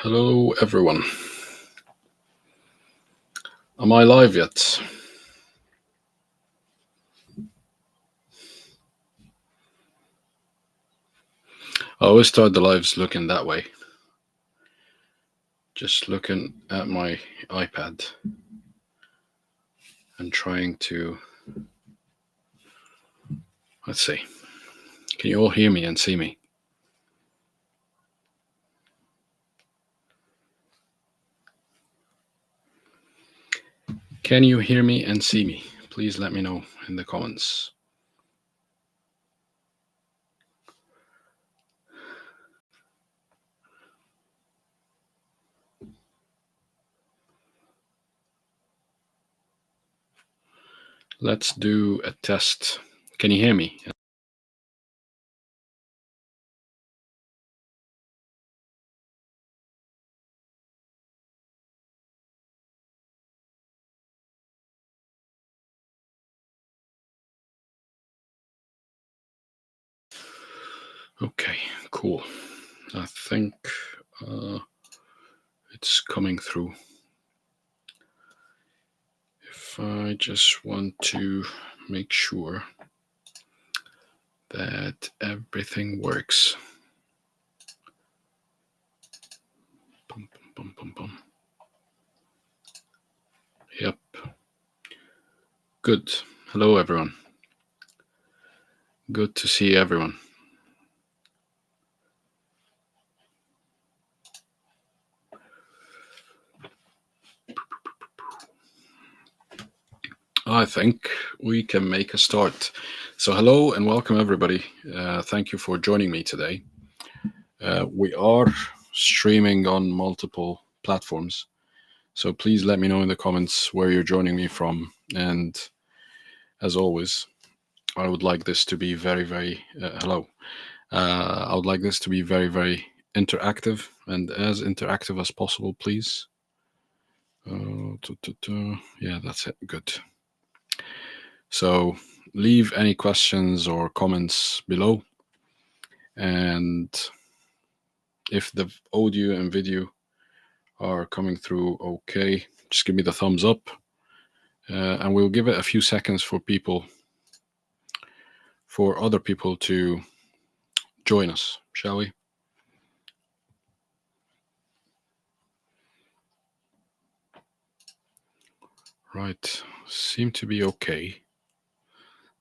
Hello, everyone. Am I live yet? I always start the lives looking that way. Just looking at my iPad and trying to. Let's see. Can you all hear me and see me? Can you hear me and see me? Please let me know in the comments. Let's do a test. Can you hear me? Okay, cool. I think it's coming through. If I just want to make sure that everything works. Bum, bum, bum, bum. Yep. Good. Hello, everyone. Good to see everyone. I think we can make a start. So, hello and welcome, everybody. Thank you for joining me today. We are streaming on multiple platforms. So, please let me know in the comments where you're joining me from. And as always, I would like this to be very, hello. I would like this to be very interactive and as interactive as possible, please. Yeah, that's it. Good. So leave any questions or comments below. And if the audio and video are coming through okay, just give me the thumbs up. And we'll give it a few seconds for other people to join us, shall we? Right, seem to be okay.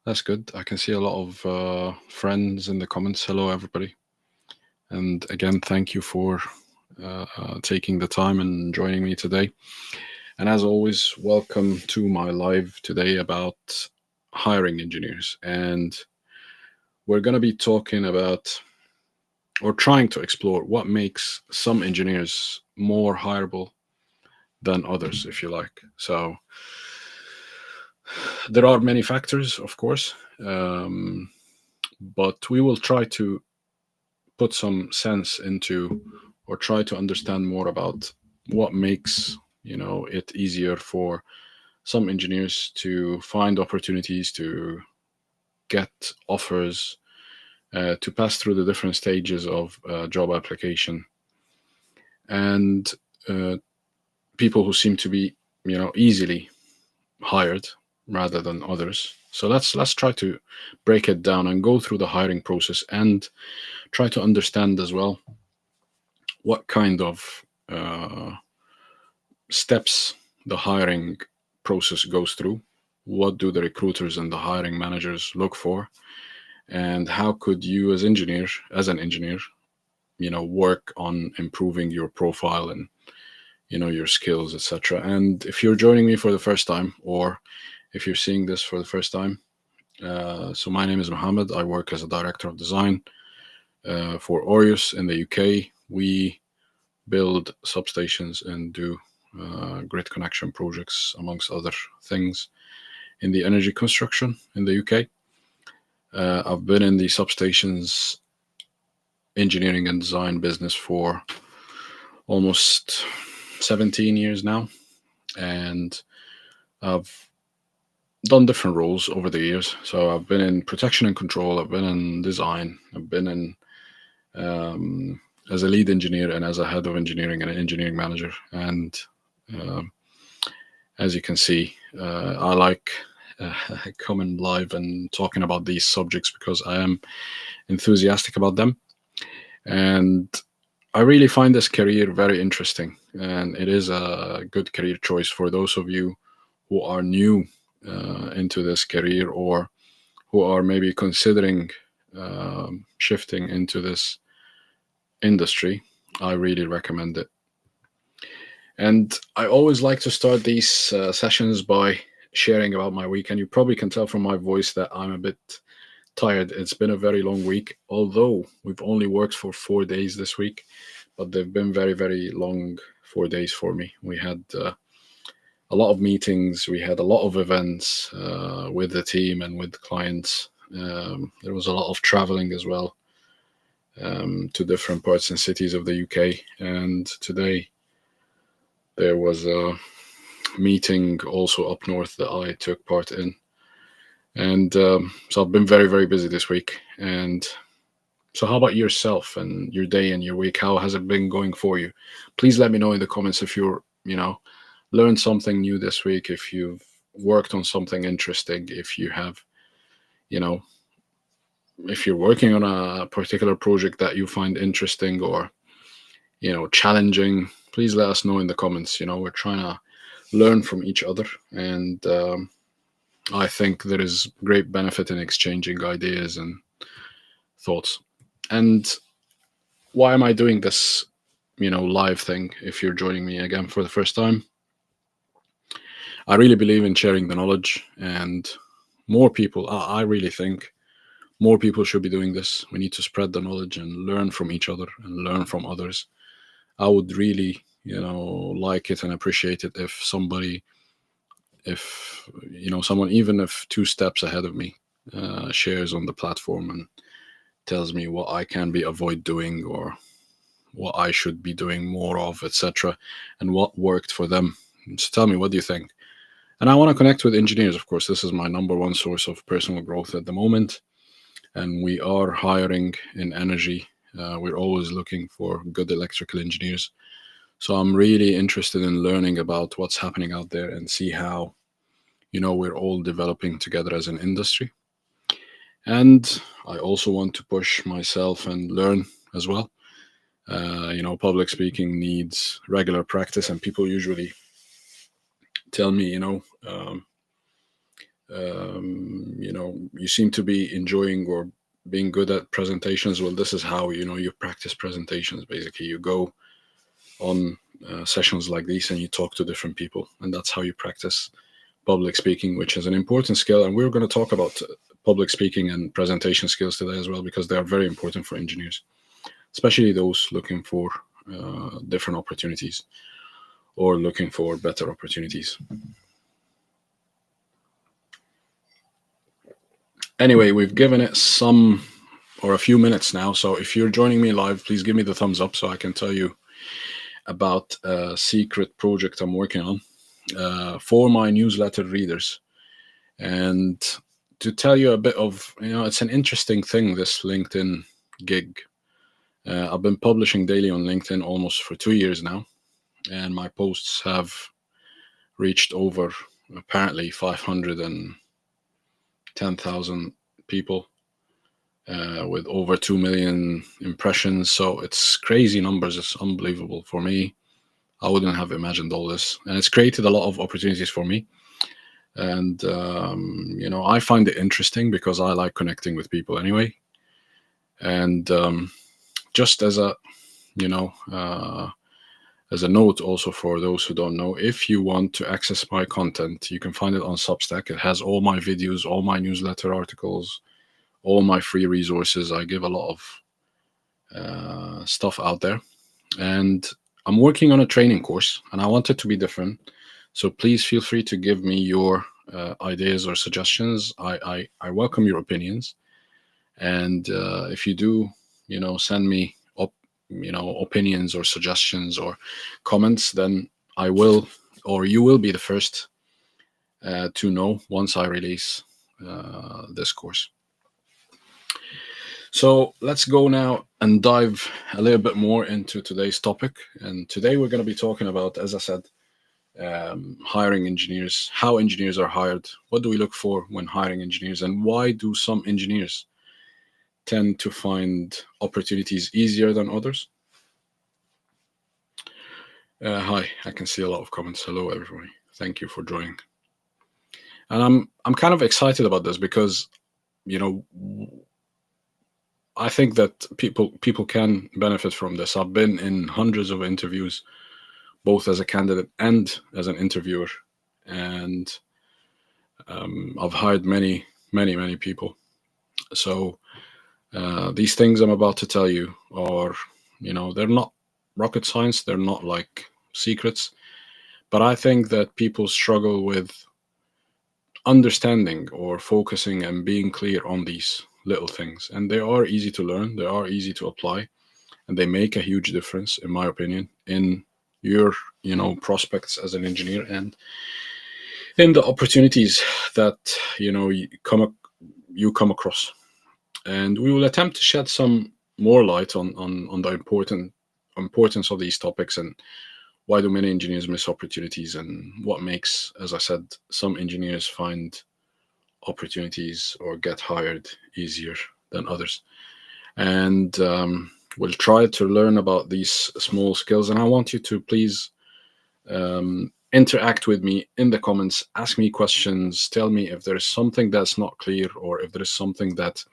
That's good. I can see a lot of friends in the comments. Hello, everybody. And again, thank you for taking the time and joining me today. And as always, welcome to my live today about hiring engineers. And we're going to be talking about or trying to explore what makes some engineers more hireable than others, if you like. So there are many factors, of course, but we will try to put some sense into or try to understand more about what makes it easier for some engineers to find opportunities, to get offers, to pass through the different stages of job application, and people who seem to be easily hired rather than others. So let's try to break it down and go through the hiring process and try to understand as well what kind of steps the hiring process goes through. What do the recruiters and the hiring managers look for? And how could you as an engineer, work on improving your profile and, your skills, etc. And if you're joining me for the first time, or if you're seeing this for the first time, so my name is Mohammed. I work as a director of design for Orius in the UK. We build substations and do grid connection projects, amongst other things, in the energy construction in the UK. I've been in the substations engineering and design business for almost 17 years now, and I've done different roles over the years. So I've been in protection and control, I've been in design, I've been in um, as a lead engineer and as a head of engineering and an engineering manager. And um, as you can see, I like uh, coming live and talking about these subjects because I am enthusiastic about them. And I really find this career very interesting. And it is a good career choice for those of you who are new into this career or who are maybe considering shifting into this industry. I really recommend it. And I always like to start these sessions by sharing about my week. And you probably can tell from my voice that I'm a bit tired. It's been a very long week, although we've only worked for 4 days this week, but they've been very, very long 4 days for me. We had a lot of meetings, we had a lot of events with the team and with clients. There was a lot of traveling as well to different parts and cities of the UK. And today there was a meeting also up north that I took part in. And so I've been very, very busy this week. And so, how about yourself and your day and your week? How has it been going for you? Please let me know in the comments if learned something new this week, if you've worked on something interesting, if you have, you know, if you're working on a particular project that you find interesting or, challenging. Please let us know in the comments. We're trying to learn from each other. And I think there is great benefit in exchanging ideas and thoughts. And why am I doing this, live thing? If you're joining me again for the first time, I really believe in sharing the knowledge, and more people, I really think more people should be doing this. We need to spread the knowledge and learn from each other and learn from others. I would really, like it and appreciate it if someone, even if 2 steps ahead of me, shares on the platform and tells me what I can be avoid doing or what I should be doing more of, etc., and what worked for them. So tell me, what do you think? And I want to connect with engineers, of course. This is my number one source of personal growth at the moment. And we are hiring in energy. We're always looking for good electrical engineers. So I'm really interested in learning about what's happening out there and see how, we're all developing together as an industry. And I also want to push myself and learn as well. Public speaking needs regular practice, and people usually tell me, you seem to be enjoying or being good at presentations. Well, this is how, you practice presentations. Basically, you go on sessions like these and you talk to different people, and that's how you practice public speaking, which is an important skill. And we're going to talk about public speaking and presentation skills today as well, because they are very important for engineers, especially those looking for different opportunities or looking for better opportunities. Anyway, we've given it some or a few minutes now. So if you're joining me live, please give me the thumbs up so I can tell you about a secret project I'm working on for my newsletter readers. And to tell you a bit of, it's an interesting thing, this LinkedIn gig. I've been publishing daily on LinkedIn almost for 2 years now, and my posts have reached over apparently 510,000 people with over 2 million impressions. So it's crazy numbers. It's unbelievable for me. I wouldn't have imagined all this, and it's created a lot of opportunities for me. And I find it interesting because I like connecting with people anyway. And just as a as a note also for those who don't know, if you want to access my content, you can find it on Substack. It has all my videos, all my newsletter articles, all my free resources. I give a lot of stuff out there. And I'm working on a training course, and I want it to be different. So please feel free to give me your ideas or suggestions. I welcome your opinions. And if you do, send me opinions or suggestions or comments, then I will, or you will be the first to know once I release this course. So let's go now and dive a little bit more into today's topic. And today we're going to be talking about, as I said, hiring engineers, how engineers are hired, what do we look for when hiring engineers, and why do some engineers tend to find opportunities easier than others. Hi, I can see a lot of comments. Hello, everybody. Thank you for joining. And I'm kind of excited about this because, I think that people can benefit from this. I've been in hundreds of interviews, both as a candidate and as an interviewer, and I've hired many, many, many people. So these things I'm about to tell you are, they're not rocket science. They're not like secrets, but I think that people struggle with understanding or focusing and being clear on these little things. And they are easy to learn. They are easy to apply, and they make a huge difference, in my opinion, in your, prospects as an engineer and in the opportunities that, you come across. And we will attempt to shed some more light on the importance of these topics and why do many engineers miss opportunities and what makes, as I said, some engineers find opportunities or get hired easier than others. And we'll try to learn about these small skills. And I want you to please interact with me in the comments, ask me questions, tell me if there is something that's not clear or if there is something that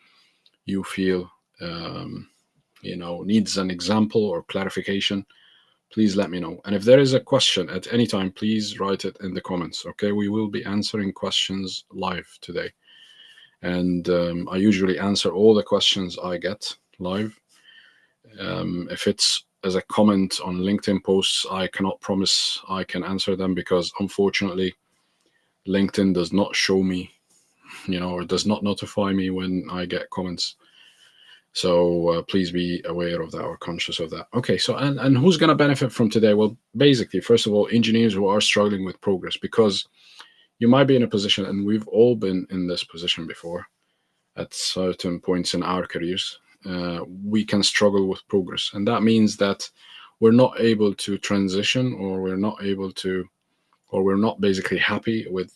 you feel needs an example or clarification. Please let me know. And if there is a question at any time, please write it in the comments. Okay, we will be answering questions live today. And I usually answer all the questions I get live. If it's as a comment on LinkedIn posts, I cannot promise I can answer them because unfortunately, LinkedIn does not show me, or does not notify me when I get comments. So please be aware of that or conscious of that. Okay, so and who's going to benefit from today? Well, basically, first of all, engineers who are struggling with progress, because you might be in a position, and we've all been in this position before at certain points in our careers. We can struggle with progress, and that means that we're not able to transition, or we're not able to, or we're not basically happy with,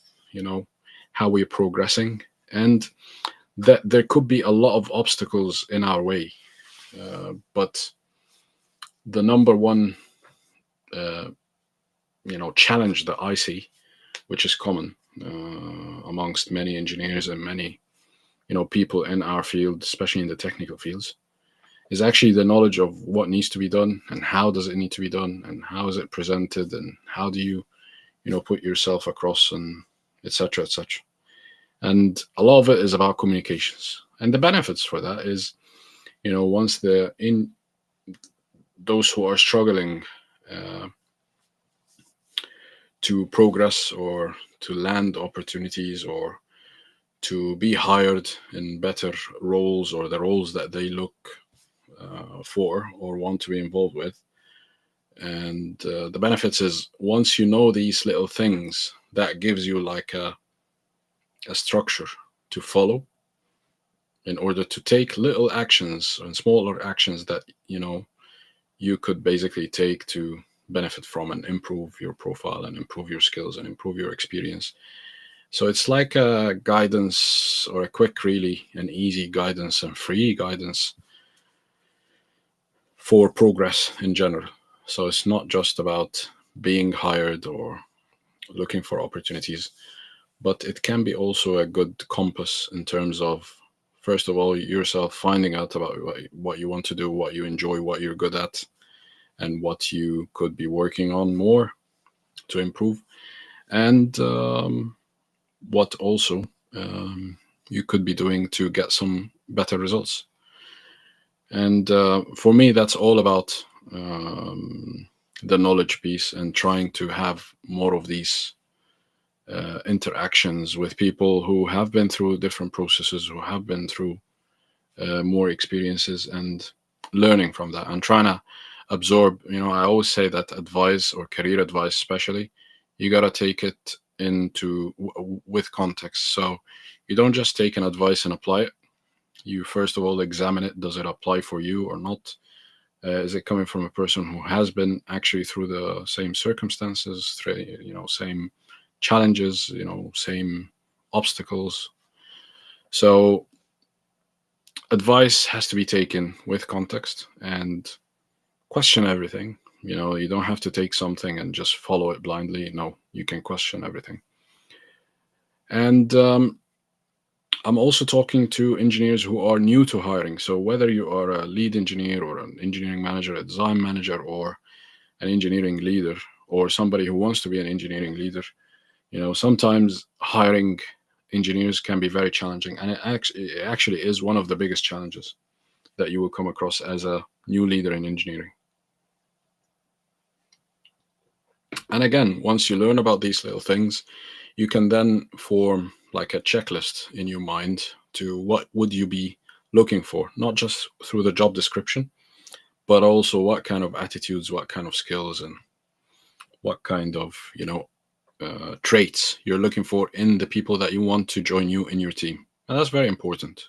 how we're progressing, and that there could be a lot of obstacles in our way. But the number one, challenge that I see, which is common amongst many engineers and many, people in our field, especially in the technical fields, is actually the knowledge of what needs to be done and how does it need to be done and how is it presented and how do you, put yourself across and etc. etc. And a lot of it is about communications. And the benefits for that is, once those who are struggling to progress or to land opportunities or to be hired in better roles or the roles that they look for or want to be involved with. And the benefits is once you know these little things, that gives you like a structure to follow in order to take little actions and smaller actions that you could basically take to benefit from and improve your profile and improve your skills and improve your experience. So it's like a guidance or a quick, really an easy guidance and free guidance for progress in general. So it's not just about being hired or looking for opportunities, but it can be also a good compass in terms of, first of all, yourself finding out about what you want to do, what you enjoy, what you're good at, and what you could be working on more to improve, and what also you could be doing to get some better results. And for me, that's all about the knowledge piece and trying to have more of these interactions with people who have been through different processes, who have been through more experiences, and learning from that and trying to absorb. I always say that advice or career advice, especially, you got to take it with context. So you don't just take an advice and apply it. You first of all examine it. Does it apply for you or not? Is it coming from a person who has been actually through the same circumstances, through, same challenges, same obstacles? So advice has to be taken with context and question everything. You don't have to take something and just follow it blindly. No, you can question everything. And I'm also talking to engineers who are new to hiring. So whether you are a lead engineer or an engineering manager, a design manager, or an engineering leader, or somebody who wants to be an engineering leader, sometimes hiring engineers can be very challenging, and it actually is one of the biggest challenges that you will come across as a new leader in engineering. And again, once you learn about these little things, you can then form like a checklist in your mind to what would you be looking for, not just through the job description, but also what kind of attitudes, what kind of skills, and what kind of traits you're looking for in the people that you want to join you in your team. And that's very important.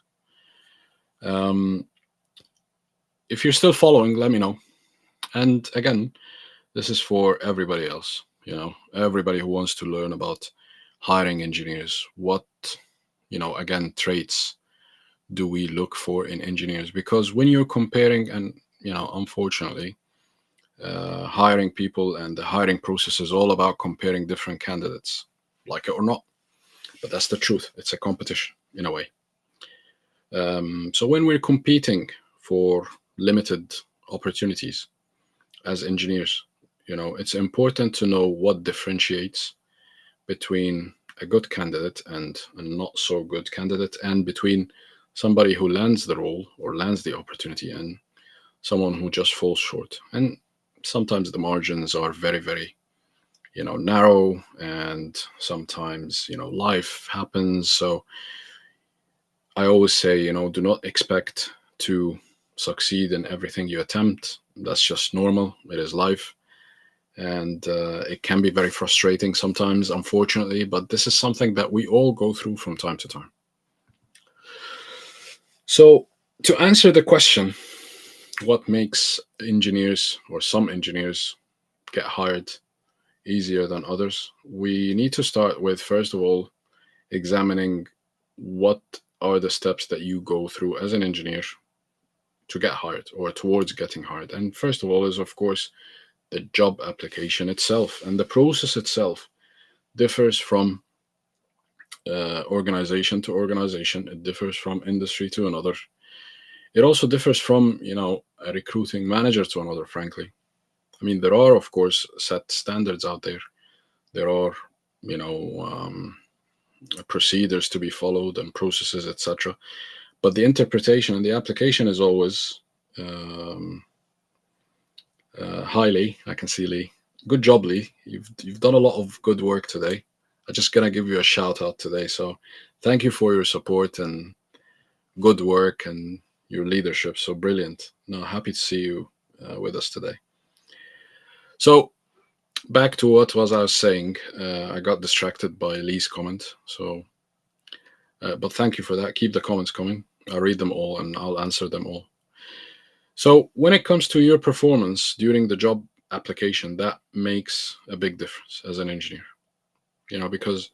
Um, if you're still following, let me know. And again, this is for everybody else, everybody who wants to learn about hiring engineers. What, again, traits do we look for in engineers? Because when you're comparing, and, unfortunately, hiring people and the hiring process is all about comparing different candidates, like it or not. But that's the truth. It's a competition in a way. So when we're competing for limited opportunities as engineers, it's important to know what differentiates between a good candidate and a not so good candidate, and between somebody who lands the role or lands the opportunity and someone who just falls short. And sometimes the margins are very, very, narrow, and sometimes, life happens. So I always say, do not expect to succeed in everything you attempt. That's just normal. It is life. And it can be very frustrating sometimes, unfortunately, but this is something that we all go through from time to time. So, to answer the question, what makes engineers or some engineers get hired easier than others, we need to start with, first of all, examining what are the steps that you go through as an engineer to get hired or towards getting hired. And first of all is, of course, the job application itself. And the process itself differs from organization to organization. It differs from industry to another. It also differs from, a recruiting manager to another, frankly. I mean, there are, of course, set standards out there. There are, procedures to be followed and processes, etc. But the interpretation and the application is always hi, Lee. I can see Lee. Good job, Lee. You've done a lot of good work today. I'm just gonna give you a shout out today. So, thank you for your support and good work and your leadership. So brilliant. No, happy to see you with us today. So, back to what was I was saying. I got distracted by Lee's comment. So, but thank you for that. Keep the comments coming. I'll read them all and I'll answer them all. So, when it comes to your performance during the job application, that makes a big difference as an engineer. Because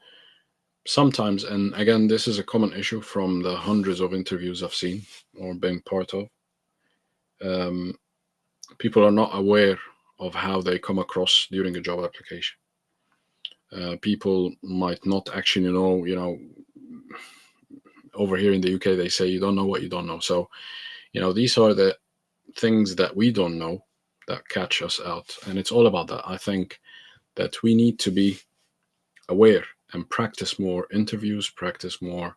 sometimes, and again, this is a common issue from the hundreds of interviews I've seen or been part of, people are not aware of how they come across during a job application. People might not actually know, over here in the UK, they say you don't know what you don't know. So, these are the things that we don't know that catch us out. And it's all about that. I think that we need to be aware and practice more interviews, practice more,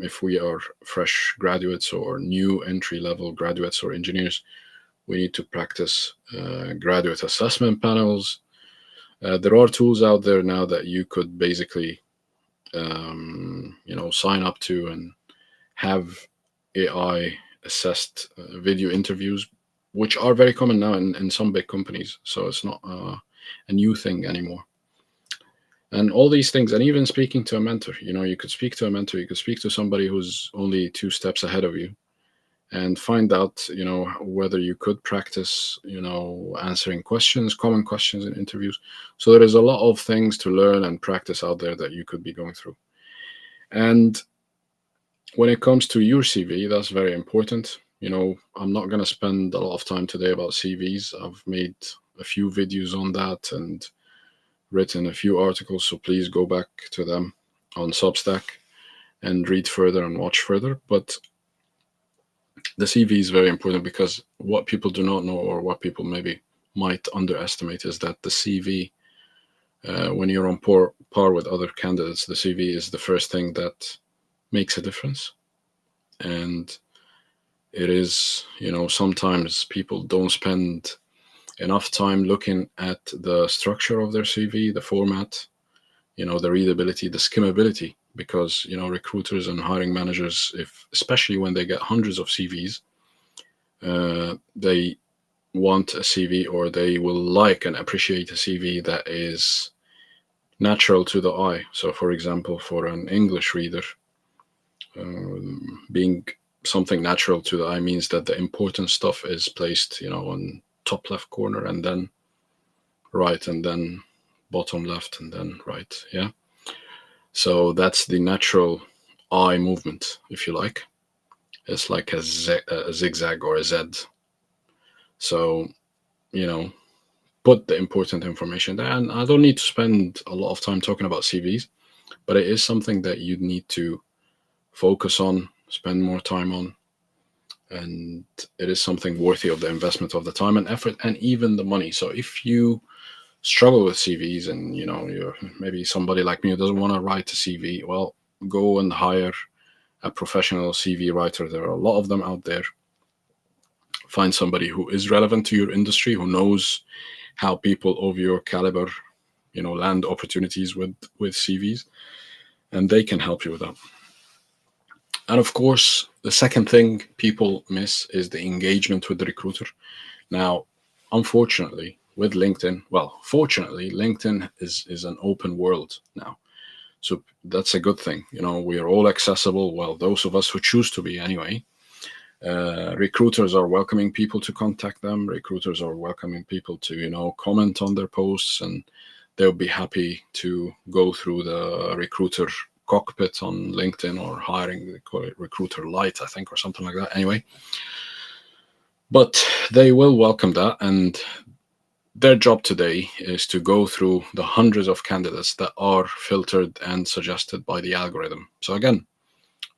if we are fresh graduates or new entry level graduates or engineers, we need to practice graduate assessment panels. There are tools out there now that you could basically, sign up to and have AI assessed video interviews, which are very common now in some big companies. So it's not a new thing anymore. And all these things, and even speaking to a mentor, you could speak to a mentor, you could speak to somebody who's only 2 steps ahead of you, and find out, whether you could practice, answering questions, common questions in interviews. So there is a lot of things to learn and practice out there that you could be going through. And when it comes to your CV, that's very important. I'm not going to spend a lot of time today about CVs. I've made a few videos on that and written a few articles, so please go back to them on Substack and read further and watch further. But the CV is very important, because what people do not know, or what people maybe might underestimate, is that the CV, when you're on par with other candidates, the CV is the first thing that makes a difference. And it is, sometimes people don't spend enough time looking at the structure of their CV, the format, the readability, the skimmability, because, recruiters and hiring managers, especially when they get hundreds of CVs, they want a CV, or they will like and appreciate a CV that is natural to the eye. So, for example, for an English reader, being something natural to the eye means that the important stuff is placed, on top left corner, and then right, and then bottom left, and then right. Yeah. So that's the natural eye movement, if you like. It's like a zigzag or a Z. So, put the important information there. And I don't need to spend a lot of time talking about CVs, but it is something that you need to focus on, spend more time on. And it is something worthy of the investment of the time and effort, and even the money. So if you struggle with CVs, and you're maybe somebody like me who doesn't want to write a CV, well, go and hire a professional CV writer. There are a lot of them out there. Find somebody who is relevant to your industry, who knows how people of your caliber, land opportunities with CVs, and they can help you with that. And of course, the second thing people miss is the engagement with the recruiter. Now, unfortunately, with LinkedIn, fortunately, LinkedIn is an open world now. So that's a good thing. We are all accessible. Well, those of us who choose to be anyway. Recruiters are welcoming people to contact them. Recruiters are welcoming people to, comment on their posts, and they'll be happy to go through the recruiter cockpit on LinkedIn, or hiring, they call it Recruiter Lite, I think, or something like that. Anyway, but they will welcome that, and their job today is to go through the hundreds of candidates that are filtered and suggested by the algorithm. So again,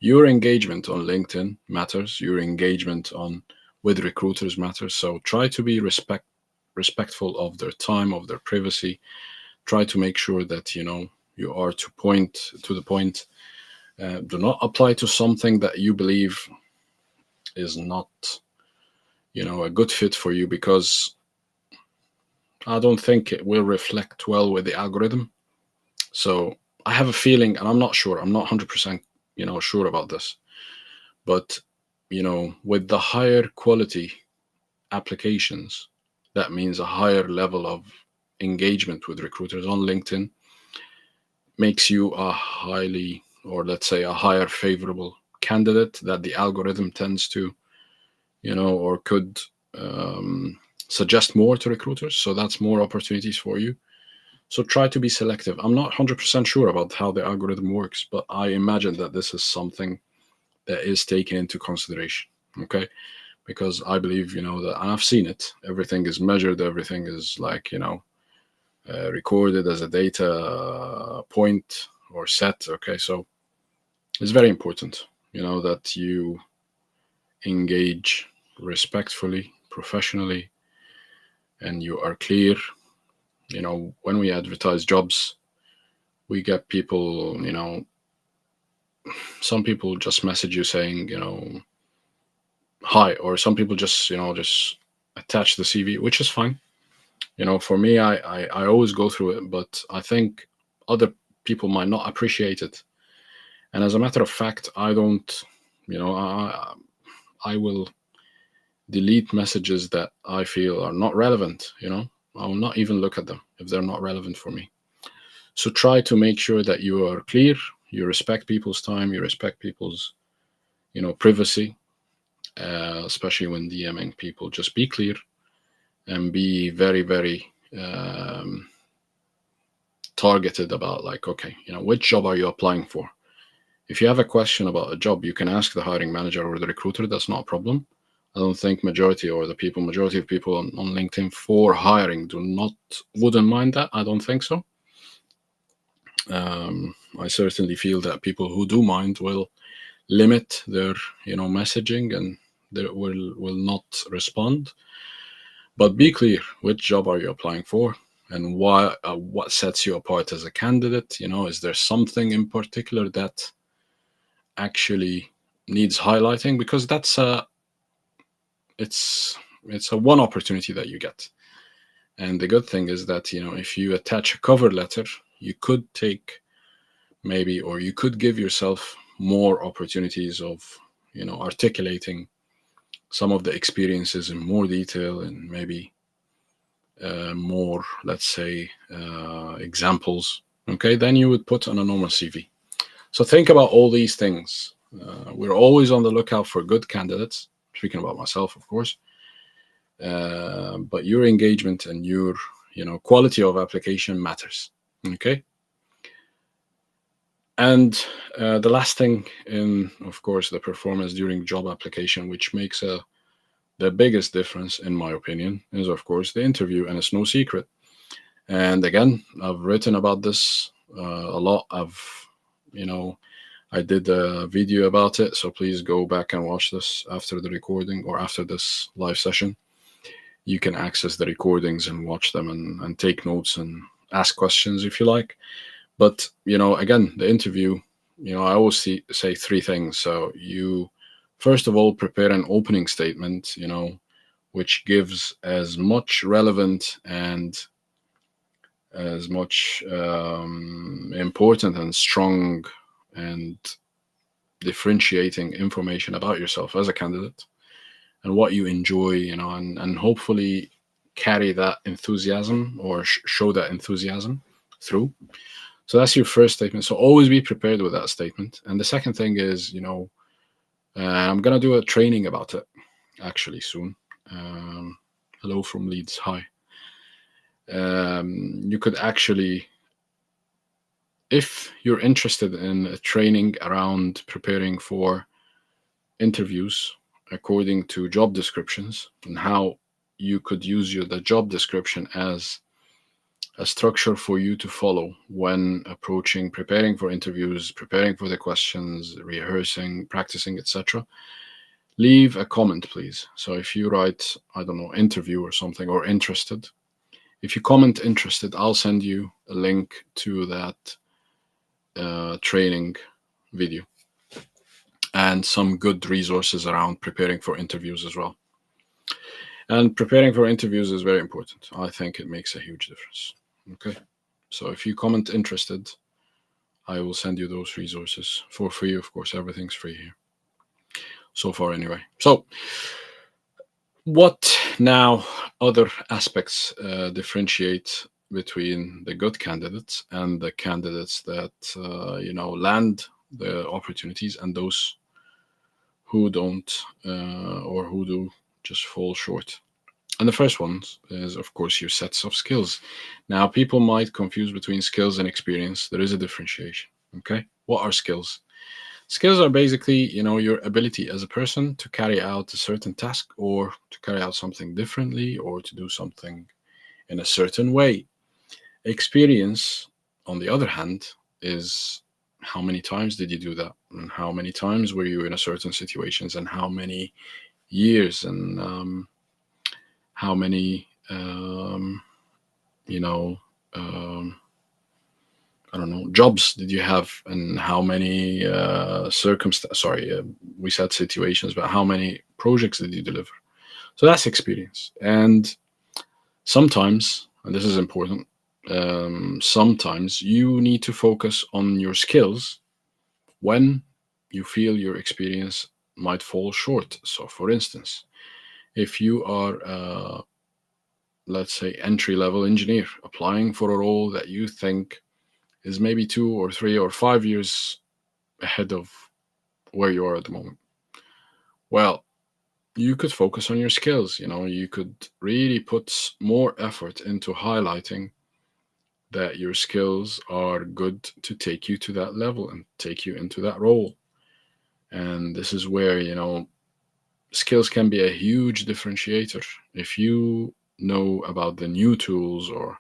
your engagement on LinkedIn matters. Your engagement with recruiters matters. So try to be respectful of their time, of their privacy. Try to make sure that you are to the point. Do not apply to something that you believe is not a good fit for you, because I don't think it will reflect well with the algorithm. So I have a feeling, and I'm not sure, I'm not 100% sure about this, but with the higher quality applications, that means a higher level of engagement with recruiters on LinkedIn makes you a highly, or let's say a higher favorable candidate that the algorithm tends to or could suggest more to recruiters. So that's more opportunities for you. So try to be selective. I'm not 100% sure about how the algorithm works, but I imagine that this is something that is taken into consideration. Okay. Because I believe, that, and I've seen it, everything is measured, everything is like, recorded as a data point or set. Okay. So it's very important, that you engage respectfully, professionally, and you are clear. When we advertise jobs, we get people, some people just message you saying, hi, or some people just attach the CV, which is fine. For me, I always go through it, but I think other people might not appreciate it. And as a matter of fact, I don't, I will delete messages that I feel are not relevant. I will not even look at them. if they're not relevant for me. So try to make sure that you are clear, you respect people's time, you respect people's, privacy, especially when DMing people. Just be clear and be very, very targeted about, like, okay, which job are you applying for? If you have a question about a job, you can ask the hiring manager or the recruiter. That's not a problem. I don't think majority of people on LinkedIn for hiring wouldn't mind that. I don't think so. I certainly feel that people who do mind will limit their messaging, and they will not respond. But be clear, which job are you applying for, and why? What sets you apart as a candidate? Is there something in particular that actually needs highlighting? Because it's a one opportunity that you get. And the good thing is that if you attach a cover letter, you could take maybe, or you could give yourself more opportunities of articulating some of the experiences in more detail, and maybe more, let's say, examples. Okay, then you would put on a normal CV. So think about all these things. We're always on the lookout for good candidates. Speaking about myself, of course, but your engagement and your quality of application matters. Okay. And the last thing in, of course, the performance during job application, which makes the biggest difference, in my opinion, is, of course, the interview, and it's no secret. And again, I've written about this a lot. I did a video about it, so please go back and watch this after the recording or after this live session. You can access the recordings and watch them, and take notes and ask questions if you like. But again, the interview, I always say three things. So you, first of all, prepare an opening statement, which gives as much relevant and as much important and strong and differentiating information about yourself as a candidate, and what you enjoy, and hopefully carry that enthusiasm, or show that enthusiasm through. So that's your first statement. So always be prepared with that statement. And the second thing is, I'm going to do a training about it actually soon. Hello from Leeds. Hi. You could actually, if you're interested in a training around preparing for interviews according to job descriptions, and how you could use the job description as a structure for you to follow when preparing for interviews, preparing for the questions, rehearsing, practicing, etc., leave a comment, please. So if you write, I don't know, interview or something, or interested, if you comment interested, I'll send you a link to that training video, and some good resources around preparing for interviews as well. And preparing for interviews is very important. I think it makes a huge difference. Okay. So if you comment interested, I will send you those resources for free. Of course, everything's free here. So far, anyway. So what now other aspects differentiate between the good candidates and the candidates that, land the opportunities, and those who don't, or who do just fall short? And the first one is, of course, your sets of skills. Now, people might confuse between skills and experience. There is a differentiation. Okay. What are skills? Skills are basically, your ability as a person to carry out a certain task, or to carry out something differently, or to do something in a certain way. Experience, on the other hand, is how many times did you do that, and how many times were you in a certain situations, and how many years, and how many I don't know, jobs did you have, and how many we said situations, but how many projects did you deliver? So that's experience. And sometimes, and this is important, sometimes you need to focus on your skills when you feel your experience might fall short. So for instance, if you are let's say, entry-level engineer applying for a role that you think is maybe 2 or 3 or 5 years ahead of where you are at the moment. Well, you could focus on your skills. You could really put more effort into highlighting that your skills are good to take you to that level and take you into that role. And this is where, skills can be a huge differentiator. If you know about the new tools, or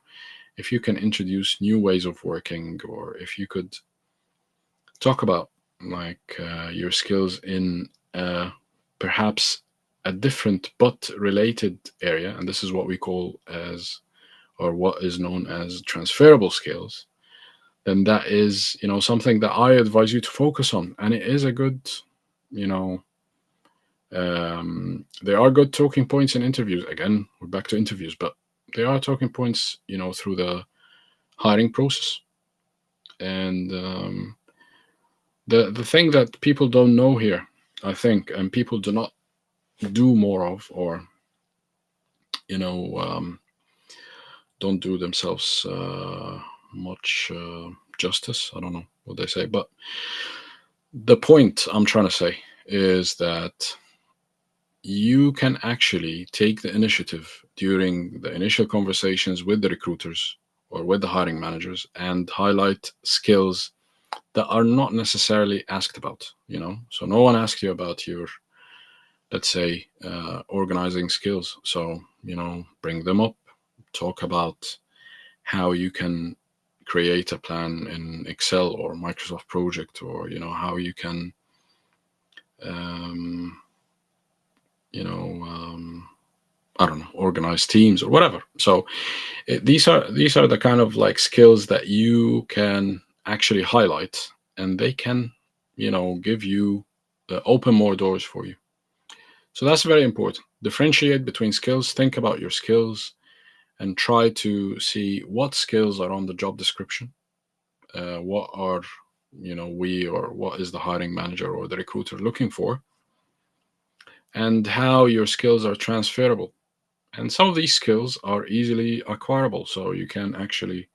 if you can introduce new ways of working, or if you could talk about like your skills in perhaps a different but related area, and this is what we call as, or what is known as, transferable skills, then that is, something that I advise you to focus on. And it is a good, you know, there are good talking points in interviews. Again, we're back to interviews, but there are talking points, through the hiring process. And the thing that people don't know here, I think, and people do not do more of, or you know, don't do themselves much justice. I don't know what they say, but the point I'm trying to say is that you can actually take the initiative during the initial conversations with the recruiters or with the hiring managers and highlight skills that are not necessarily asked about. So no one asks you about your, let's say, organizing skills. So bring them up, talk about how you can create a plan in Excel or Microsoft Project, or how you can um, I don't know, organize teams or whatever. So these are the kind of like skills that you can actually highlight, and they can give you open more doors for you. So that's very important. Differentiate between skills. Think about your skills and try to see what skills are on the job description. What are we, or what is the hiring manager or the recruiter looking for, and how your skills are transferable. And some of these skills are easily acquirable, so you can actually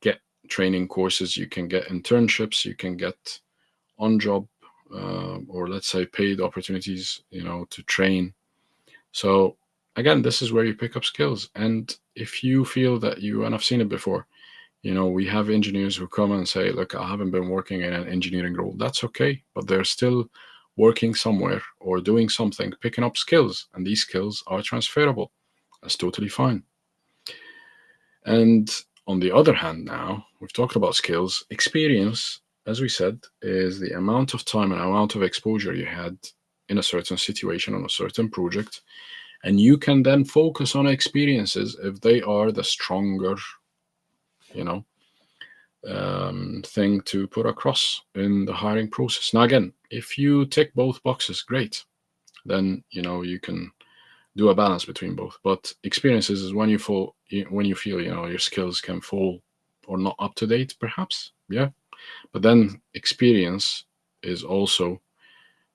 get training courses, you can get internships, you can get on job or let's say paid opportunities to train. So again, this is where you pick up skills. And if you feel that and I've seen it before, we have engineers who come and say, look, I haven't been working in an engineering role. That's okay, but they're still working somewhere or doing something, picking up skills, and these skills are transferable. That's totally fine. And on the other hand, now we've talked about skills. Experience, as we said, is the amount of time and amount of exposure you had in a certain situation on a certain project. And you can then focus on experiences if they are the stronger, thing to put across in the hiring process. Now, again, if you tick both boxes, great. Then you can do a balance between both. But experiences is when you feel your skills can fall or not up to date, perhaps. Yeah, but then experience is also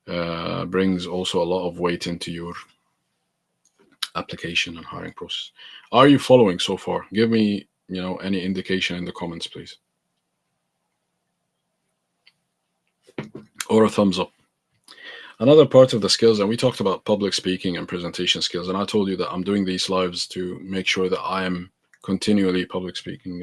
brings also a lot of weight into your application and hiring process. Are you following so far? Give me any indication in the comments, please, or a thumbs up. Another part of the skills, and we talked about public speaking and presentation skills, and I told you that I'm doing these lives to make sure that I am continually public speaking,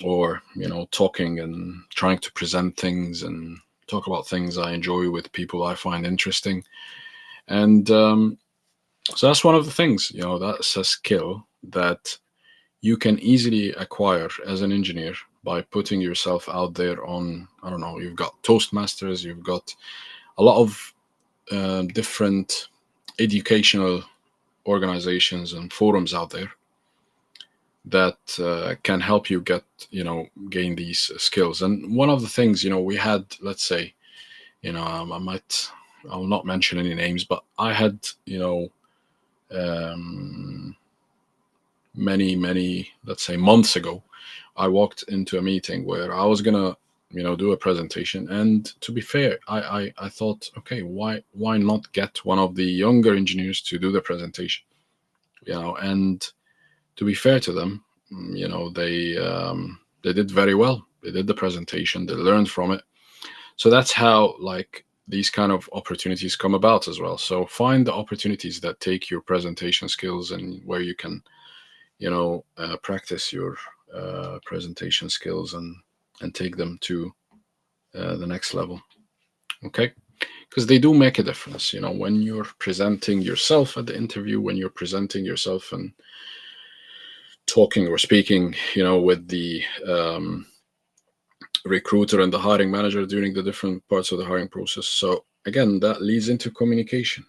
or talking and trying to present things and talk about things I enjoy with people I find interesting. And so that's one of the things, that's a skill that you can easily acquire as an engineer by putting yourself out there on, I don't know, you've got Toastmasters, you've got a lot of different educational organizations and forums out there that can help you gain these skills. And one of the things, we had, let's say, I'll not mention any names, but I had, many, let's say, months ago, I walked into a meeting where I was going to do a presentation. And to be fair, I thought, okay, why not get one of the younger engineers to do the presentation? And to be fair to them, they did very well. They did the presentation, they learned from it. So that's how like these kind of opportunities come about as well. So find the opportunities that take your presentation skills and where you can practice your presentation skills and take them to the next level. Okay, because they do make a difference. When you're presenting yourself at the interview, when you're presenting yourself and talking or speaking with the recruiter and the hiring manager during the different parts of the hiring process. So again, that leads into communication.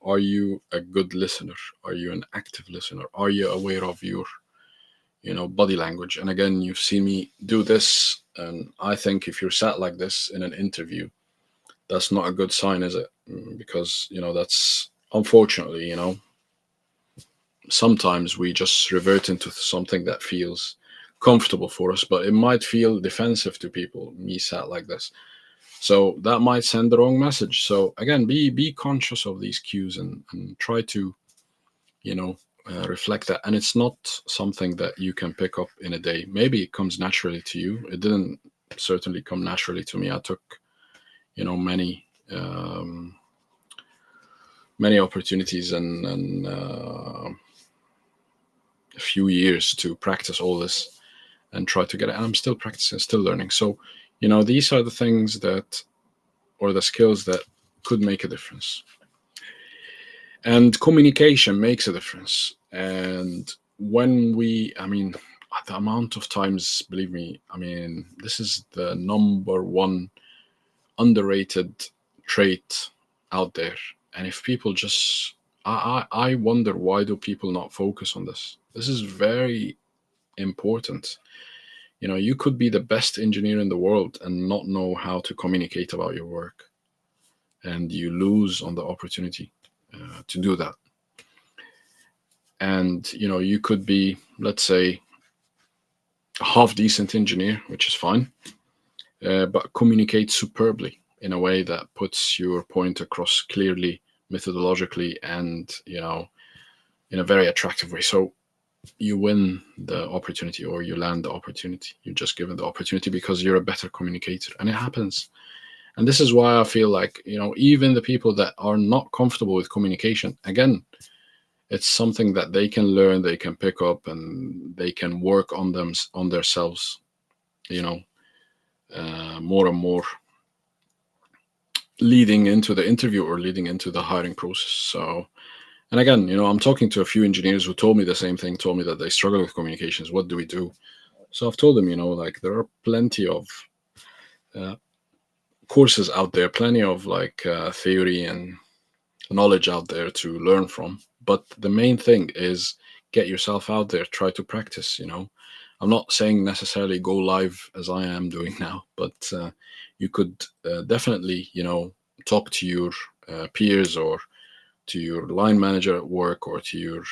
Are you a good listener? Are you an active listener? Are you aware of your body language? And again, you've seen me do this, and I think if you're sat like this in an interview, that's not a good sign, is it? Because that's unfortunately, sometimes we just revert into something that feels comfortable for us, but it might feel defensive to people, me sat like this. So that might send the wrong message. So again, be conscious of these cues and try to reflect that. And it's not something that you can pick up in a day. Maybe it comes naturally to you. It didn't certainly come naturally to me. I took many opportunities and a few years to practice all this and try to get it. And I'm still practicing, still learning. So these are the things that, or the skills that could make a difference. And communication makes a difference. And when the amount of times, believe me, this is the number one underrated trait out there. And if people just, I wonder, why do people not focus on this? This is very important. You could be the best engineer in the world and not know how to communicate about your work. And you lose on the opportunity to do that. And you could be, let's say, a half decent engineer, which is fine, but communicate superbly in a way that puts your point across clearly, methodologically, and in a very attractive way. So you win the opportunity, or you land the opportunity. You're just given the opportunity because you're a better communicator, and it happens. And this is why I feel like, even the people that are not comfortable with communication, again, it's something that they can learn, they can pick up, and they can work on themselves, more and more, leading into the interview or leading into the hiring process. So, and again, I'm talking to a few engineers who told me the same thing, told me that they struggle with communications. What do we do? So I've told them, like, there are plenty of courses out there, plenty of theory and knowledge out there to learn from. But the main thing is get yourself out there, try to practice. I'm not saying necessarily go live as I am doing now, but you could definitely, talk to your peers or to your line manager at work or to your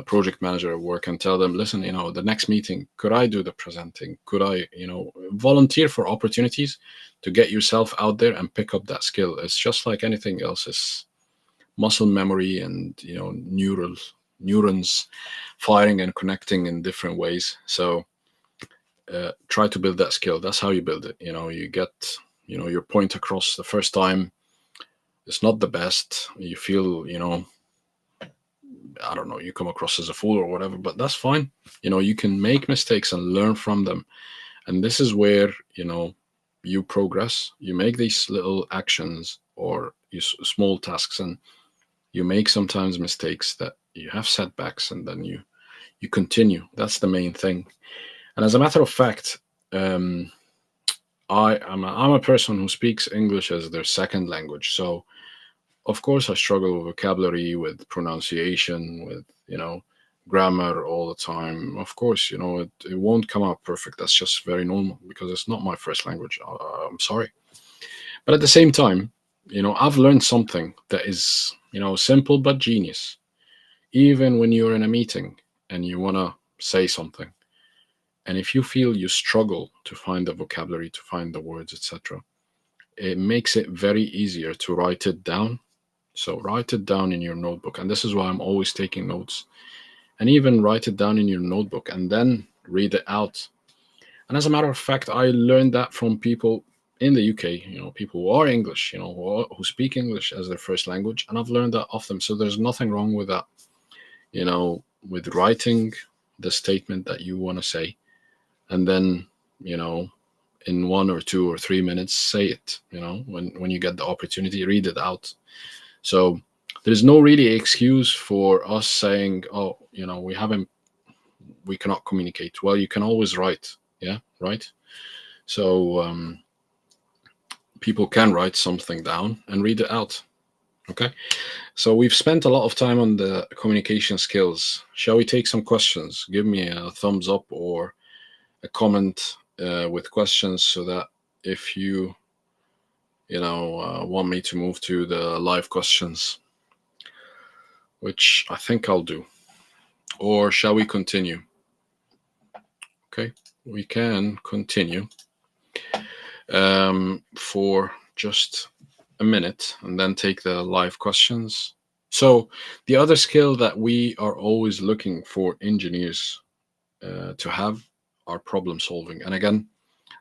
project manager at work and tell them, listen, the next meeting, could I do the presenting? Could I, volunteer for opportunities to get yourself out there and pick up that skill? It's just like anything else. It's muscle memory and, neurons firing and connecting in different ways. So try to build that skill. That's how you build it. You get, your point across the first time. It's not the best. You feel, I don't know, you come across as a fool or whatever, but that's fine. You can make mistakes and learn from them. And this is where, you progress. You make these little actions or small tasks, and you make sometimes mistakes that you have setbacks, and then you continue. That's the main thing. And as a matter of fact, I'm a person who speaks English as their second language. So of course I struggle with vocabulary, with pronunciation, with grammar all the time. Of course, it won't come out perfect. That's just very normal because it's not my first language. I'm sorry. But at the same time, I've learned something that is, simple but genius. Even when you're in a meeting and you want to say something, And if you feel you struggle to find the vocabulary, to find the words, etc., it makes it very easier to write it down. So write it down in your notebook. And this is why I'm always taking notes. And even write it down in your notebook and then read it out. And as a matter of fact, I learned that from people in the UK, people who are English, who speak English as their first language. And I've learned that of them. So there's nothing wrong with that, with writing the statement that you want to say. And then, in 1 or 2 or 3 minutes, say it, when you get the opportunity, read it out. So there's no really excuse for us saying, oh, we cannot communicate. Well, you can always write. Yeah, right. So people can write something down and read it out. Okay. So we've spent a lot of time on the communication skills. Shall we take some questions? Give me a thumbs up or a comment with questions, so that if you want me to move to the live questions, which I think I'll do, or shall we continue? Okay, we can continue for just a minute and then take the live questions. So the other skill that we are always looking for engineers to have are problem solving. And again,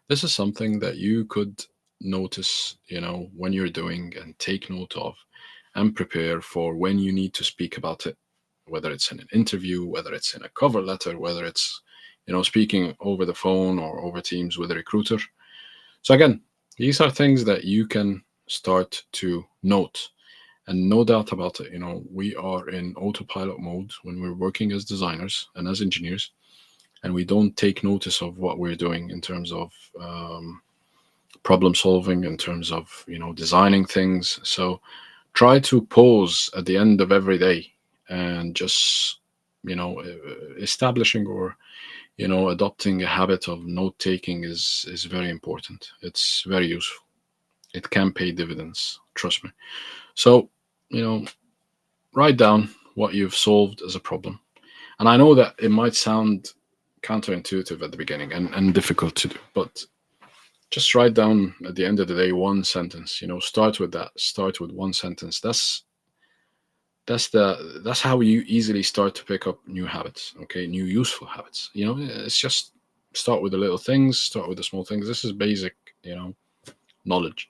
this is something that you could notice, when you're doing, and take note of and prepare for when you need to speak about it, whether it's in an interview, whether it's in a cover letter, whether it's, speaking over the phone or over Teams with a recruiter. So again, these are things that you can start to note. And no doubt about it, we are in autopilot mode when we're working as designers and as engineers, and we don't take notice of what we're doing in terms of problem solving, in terms of designing things. So try to pause at the end of every day and just establishing or adopting a habit of note taking is very important. It's very useful. It can pay dividends, trust me. So write down what you've solved as a problem. And I know that it might sound counterintuitive at the beginning and difficult to do, but just write down at the end of the day one sentence. Start with that. Start with one sentence. That's how you easily start to pick up new habits. Okay, new useful habits. It's just start with the little things. Start with the small things. This is basic, knowledge.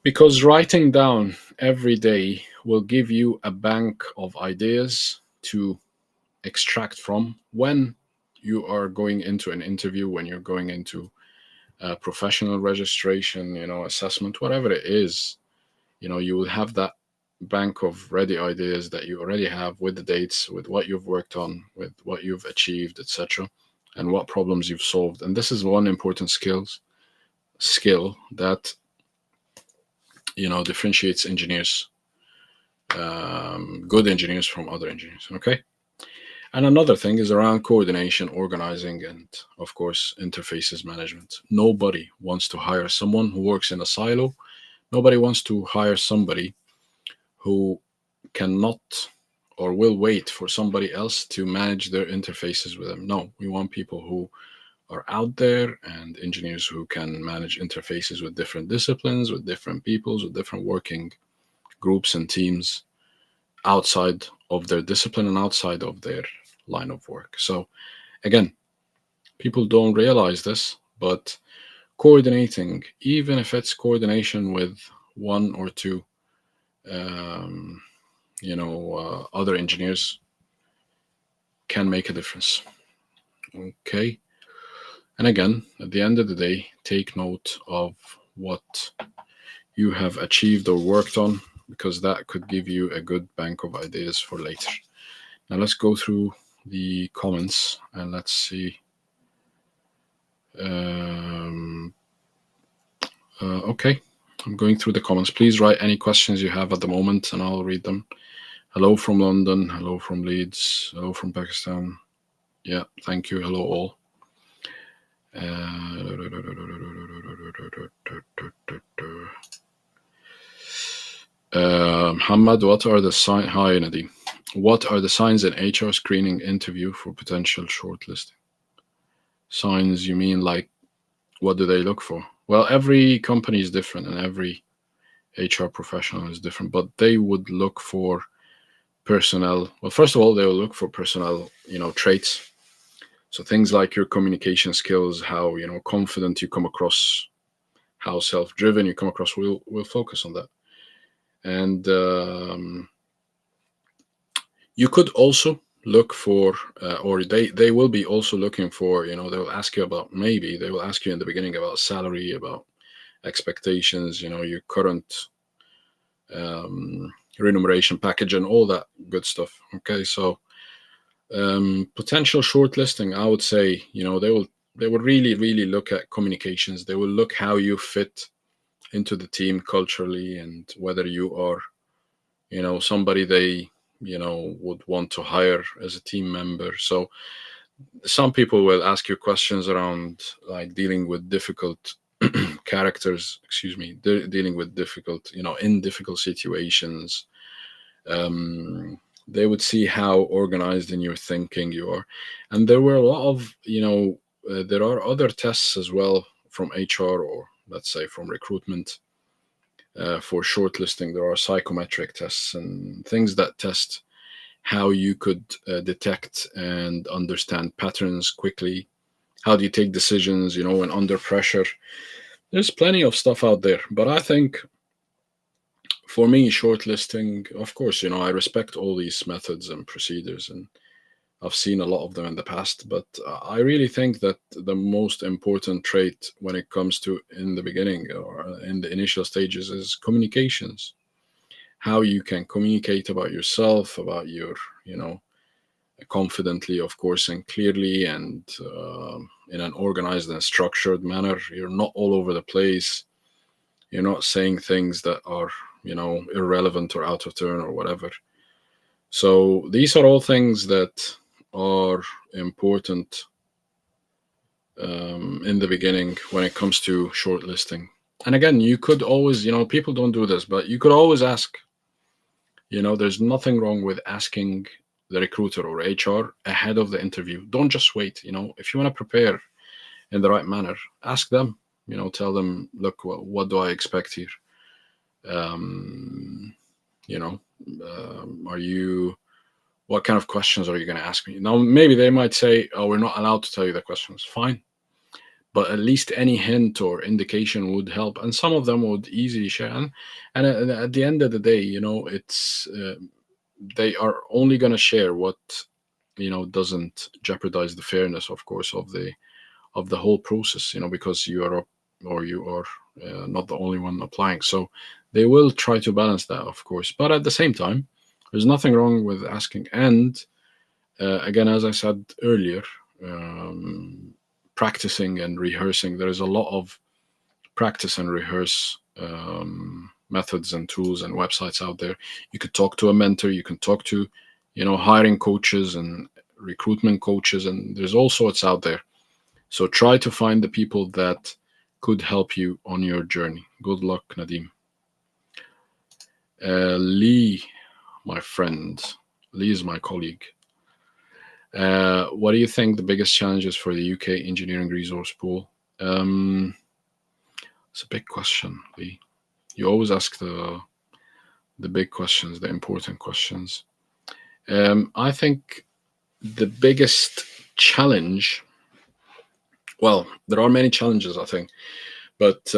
Because writing down every day will give you a bank of ideas to extract from when you are going into an interview, when you're going into professional registration, assessment, whatever it is. You will have that bank of ready ideas that you already have, with the dates, with what you've worked on, with what you've achieved, etc., and what problems you've solved. And this is one important skill that differentiates engineers, good engineers, from other engineers. Okay. And another thing is around coordination, organizing, and of course, interfaces management. Nobody wants to hire someone who works in a silo. Nobody wants to hire somebody who cannot or will wait for somebody else to manage their interfaces with them. No, we want people who are out there, and engineers who can manage interfaces with different disciplines, with different peoples, with different working groups and teams outside of their discipline and outside of their line of work. So again, people don't realize this, but coordinating, even if it's coordination with 1 or 2 other engineers, can make a difference. Okay. And again, at the end of the day, take note of what you have achieved or worked on, because that could give you a good bank of ideas for later. Now let's go through the comments and let's see. Okay, I'm going through the comments. Please write any questions you have at the moment and I'll read them. Hello from London. Hello from Leeds. Hello from Pakistan. Yeah, thank you. Hello all. Hamad, what are the signs? Hi, Nadi. What are the signs in HR screening interview for potential shortlisting? Signs, you mean like what do they look for? Well, every company is different and every HR professional is different, but they would look for personnel. Well, first of all, they will look for personnel, traits. So things like your communication skills, how, confident you come across, how self-driven you come across. We'll focus on that. And you could also look for, or they will be also looking for, they'll ask you about, maybe they will ask you in the beginning about salary, about expectations, your current remuneration package and all that good stuff. Okay, so potential shortlisting, I would say, they will really look at communications. They will look how you fit into the team culturally and whether you are, somebody they, would want to hire as a team member. So some people will ask you questions around like dealing with difficult characters, excuse me, dealing with difficult, in difficult situations. um, they would see how organized in your thinking you are. And there were a lot of, there are other tests as well from HR, or let's say from recruitment, for shortlisting. There are psychometric tests and things that test how you could detect and understand patterns quickly. How do you take decisions, when under pressure? There's plenty of stuff out there, but I think for me, shortlisting, of course, I respect all these methods and procedures, and I've seen a lot of them in the past. But I really think that the most important trait when it comes to in the beginning or in the initial stages is communications. How you can communicate about yourself, about your, you know, confidently, of course, and clearly, and in an organized and structured manner. You're not all over the place. You're not saying things that are, irrelevant or out of turn or whatever. So these are all things that are important in the beginning when it comes to shortlisting. And again, you could always, people don't do this, but you could always ask. There's nothing wrong with asking the recruiter or HR ahead of the interview. Don't just wait. If you want to prepare in the right manner, ask them. Tell them, look, what do I expect here? Um, you know, are you? What kind of questions are you going to ask me? Now, maybe they might say, "Oh, we're not allowed to tell you the questions." Fine, but at least any hint or indication would help, and some of them would easily share. And at the end of the day, it's they are only going to share what doesn't jeopardize the fairness, of course, of the whole process. Because you are or you are not the only one applying, so they will try to balance that, of course. But at the same time, there's nothing wrong with asking. And again, as I said earlier, um, practicing and rehearsing. There is a lot of practice and rehearse methods and tools and websites out there. You could talk to a mentor. You can talk to, hiring coaches and recruitment coaches, and there's all sorts out there. So try to find the people that could help you on your journey. Good luck, Nadim. Lee, my friend. Lee is my colleague. What do you think the biggest challenges for the UK engineering resource pool? It's a big question, Lee. You always ask the big questions, the important questions. I think the biggest challenge. Well, there are many challenges, I think, but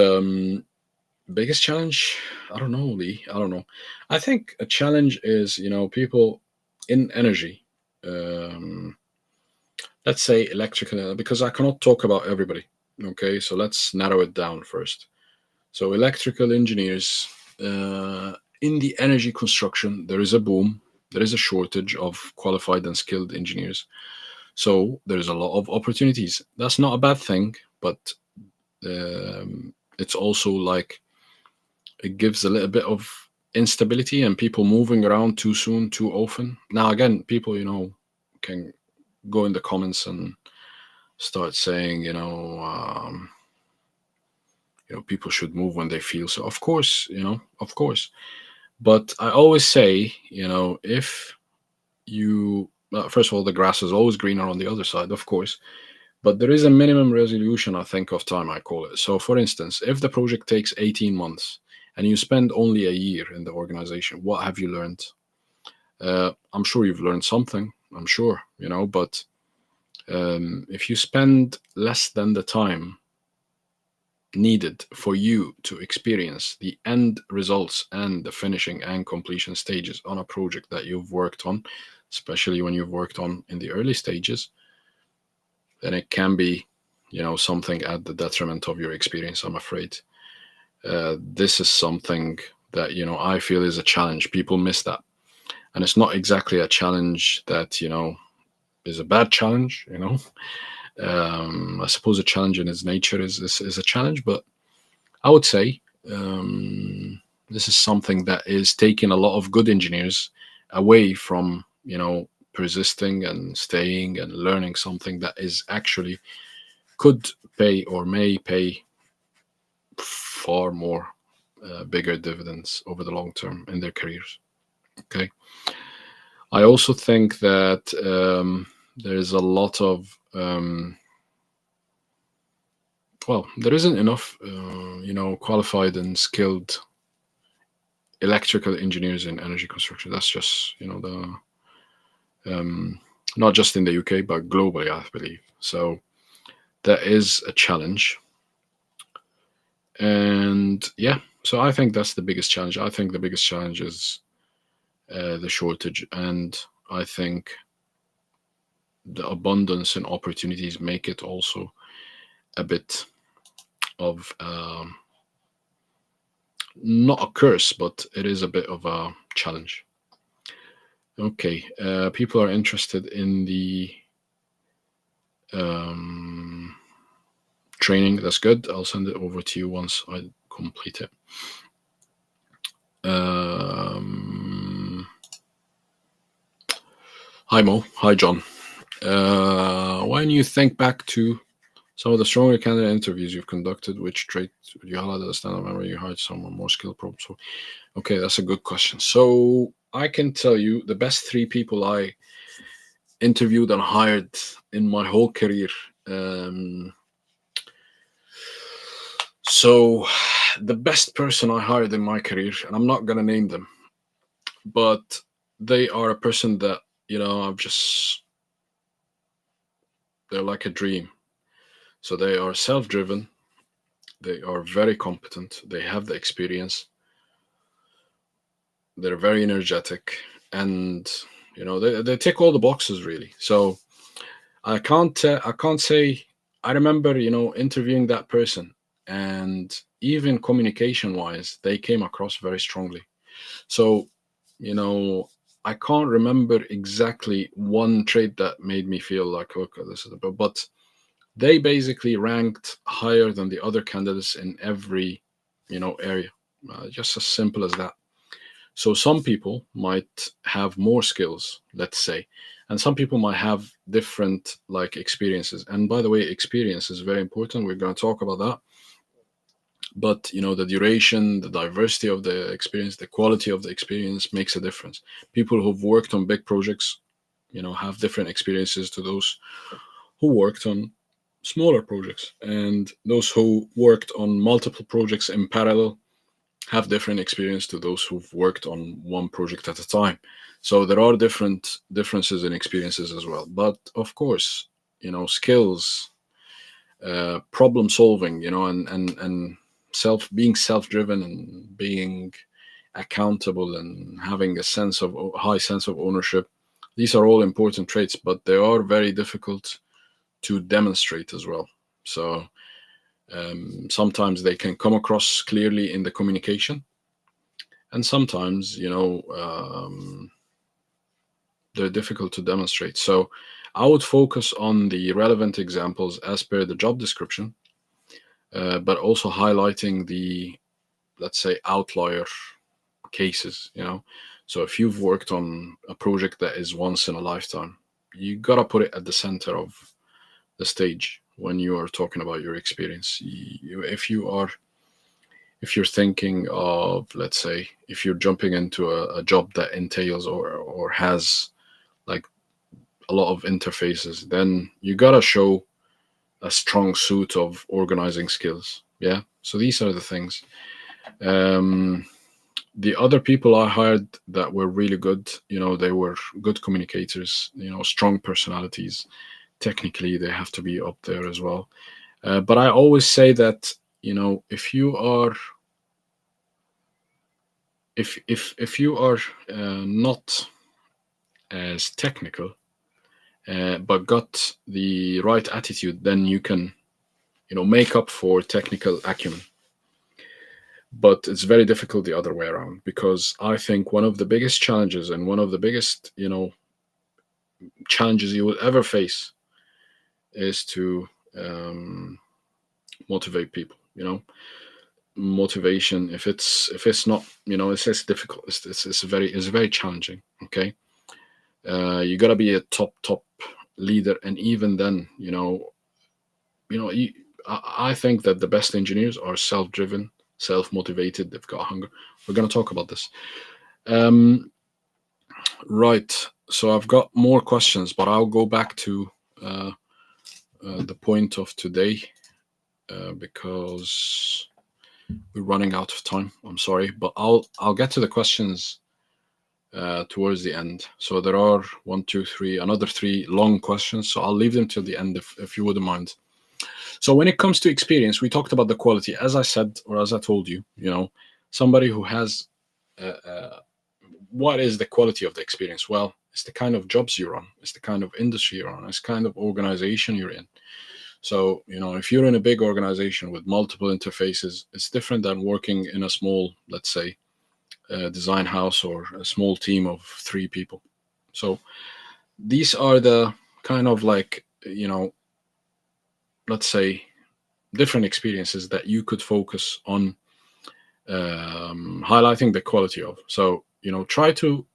biggest challenge. I don't know, Lee. I don't know. I think a challenge is people in energy. Um, let's say electrical, because I cannot talk about everybody. Okay, so let's narrow it down first. So electrical engineers, in the energy construction, there is a boom. There is a shortage of qualified and skilled engineers. So there's a lot of opportunities. That's not a bad thing, but it's also like it gives a little bit of instability and people moving around too soon, too often. Now, again, people, can go in the comments and start saying, people should move when they feel so. Of course, of course. But I always say, if you, first of all, the grass is always greener on the other side, of course. But there is a minimum resolution, I think, of time, I call it. So, for instance, if the project takes 18 months and you spend only a year in the organization, what have you learned? I'm sure you've learned something, I'm sure, but if you spend less than the time needed for you to experience the end results and the finishing and completion stages on a project that you've worked on, especially when you've worked on in the early stages, then it can be, something at the detriment of your experience, I'm afraid. This is something that, I feel is a challenge. People miss that. And it's not exactly a challenge that, is a bad challenge, I suppose a challenge in its nature is a challenge, but I would say this is something that is taking a lot of good engineers away from, persisting and staying and learning something that is actually could pay or may pay far more bigger dividends over the long term in their careers. Okay. I also think that there's a lot of there isn't enough, qualified and skilled electrical engineers in energy construction. That's just, not just in the UK, but globally, I believe. So that is a challenge. And yeah, so I think that's the biggest challenge. I think the biggest challenge is the shortage. And I think the abundance and opportunities make it also a bit of not a curse, but it is a bit of a challenge. Okay, people are interested in the training. That's good. I'll send it over to you once I complete it. Hi Mo. Hi John. When you think back to some of the stronger candidate interviews you've conducted, which trait would you highlight as a standout memory you hired someone more skilled problem? So, okay, that's a good question. So I can tell you the best 3 people I interviewed and hired in my whole career. So the best person I hired in my career, and I'm not gonna name them, but they are a person that they're like a dream. So they are self-driven, they are very competent, they have the experience, they're very energetic, and they tick all the boxes really. So I can't say. I remember interviewing that person, and even communication wise, they came across very strongly. So I can't remember exactly one trait that made me feel like, okay, this is but they basically ranked higher than the other candidates in every area. Just as simple as that. So some people might have more skills, let's say, and some people might have different like experiences. And by the way, experience is very important. We're going to talk about that. But the duration, the diversity of the experience, the quality of the experience makes a difference. People who've worked on big projects, have different experiences to those who worked on smaller projects, and those who worked on multiple projects in parallel have different experience to those who've worked on one project at a time. So there are differences in experiences as well. But of course, skills, problem solving, and being self-driven and being accountable and having a high sense of ownership. These are all important traits, but they are very difficult to demonstrate as well. So sometimes they can come across clearly in the communication, and sometimes they're difficult to demonstrate. So I would focus on the relevant examples as per the job description, but also highlighting the, let's say, outlier cases. So if you've worked on a project that is once in a lifetime, you gotta put it at the center of the stage when you are talking about your experience. If you're thinking of, let's say, if you're jumping into a job that entails or has like a lot of interfaces, then you gotta show a strong suit of organizing skills. Yeah. So these are the things. Um, the other people I hired that were really good, they were good communicators, strong personalities. Technically, they have to be up there as well. But I always say that, if you are, if you are not as technical, but got the right attitude, then you can, make up for technical acumen. But it's very difficult the other way around, because I think one of the biggest challenges and one of the biggest, challenges you will ever face is to motivate people. Motivation, if it's not, it's difficult. It's very challenging. Okay. You got to be a top leader, and even then, I think that the best engineers are self-driven, self-motivated. They've got hunger. We're going to talk about this. um, right. So I've got more questions, but I'll go back to uh, the point of today, because we're running out of time. I'm sorry, but I'll get to the questions towards the end. So there are one, two, three, another three long questions. So I'll leave them till the end if you wouldn't mind. So when it comes to experience, we talked about the quality. As I said, or as I told you, somebody who has what is the quality of the experience? Well, it's the kind of jobs you're on, it's the kind of industry you're on, it's the kind of organization you're in. So, if you're in a big organization with multiple interfaces, it's different than working in a small, let's say, design house or a small team of three people. So these are the kind of like, let's say, different experiences that you could focus on highlighting the quality of. So, try to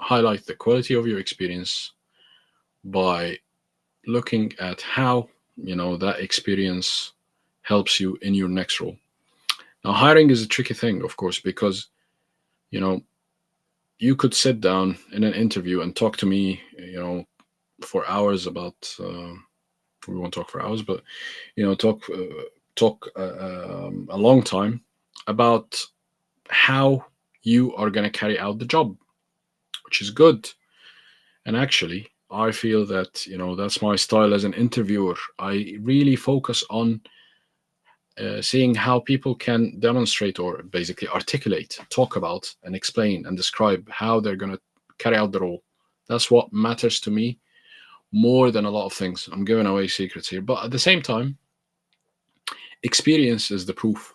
highlight the quality of your experience by looking at how, that experience helps you in your next role. Now, hiring is a tricky thing, of course, because, you know, you could sit down in an interview and talk to me, for hours about, we won't talk for hours, but, talk a long time about how you are going to carry out the job, which is good. And actually, I feel that, that's my style as an interviewer. I really focus on seeing how people can demonstrate or basically articulate, talk about, and explain and describe how they're going to carry out the role. That's what matters to me more than a lot of things. I'm giving away secrets here. But at the same time, experience is the proof.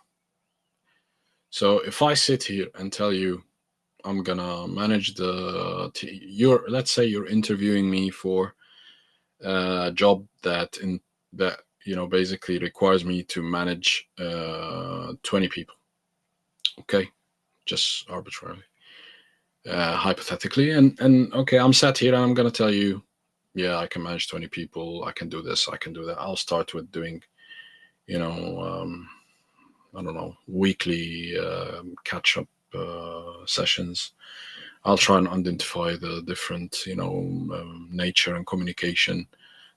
So if I sit here and tell you I'm gonna manage you're, let's say you're interviewing me for a job that basically requires me to manage 20 people. Okay, just arbitrarily, hypothetically, and okay, I'm sat here and I'm gonna tell you, yeah, I can manage 20 people. I can do this. I can do that. I'll start with doing, you know, I don't know, weekly catch up sessions. I'll try and identify the different, nature and communication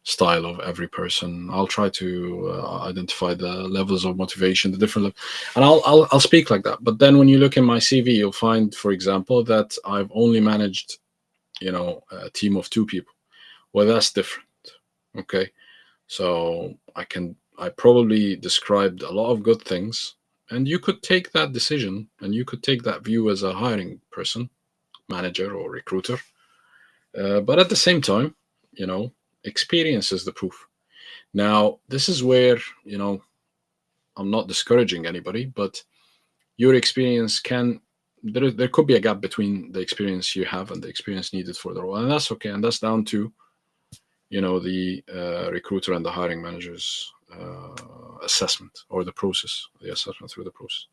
style of every person. I'll try to identify the levels of motivation, the different, and I'll speak like that. But then when you look in my CV, you'll find, for example, that I've only managed, a team of two people. Well, that's different. Okay, so I probably described a lot of good things, and you could take that decision and you could take that view as a hiring person, manager, or recruiter. But at the same time, experience is the proof. Now, this is where, I'm not discouraging anybody, but your experience there could be a gap between the experience you have and the experience needed for the role. And that's okay. And that's down to, the recruiter and the hiring manager's assessment, or the assessment through the process.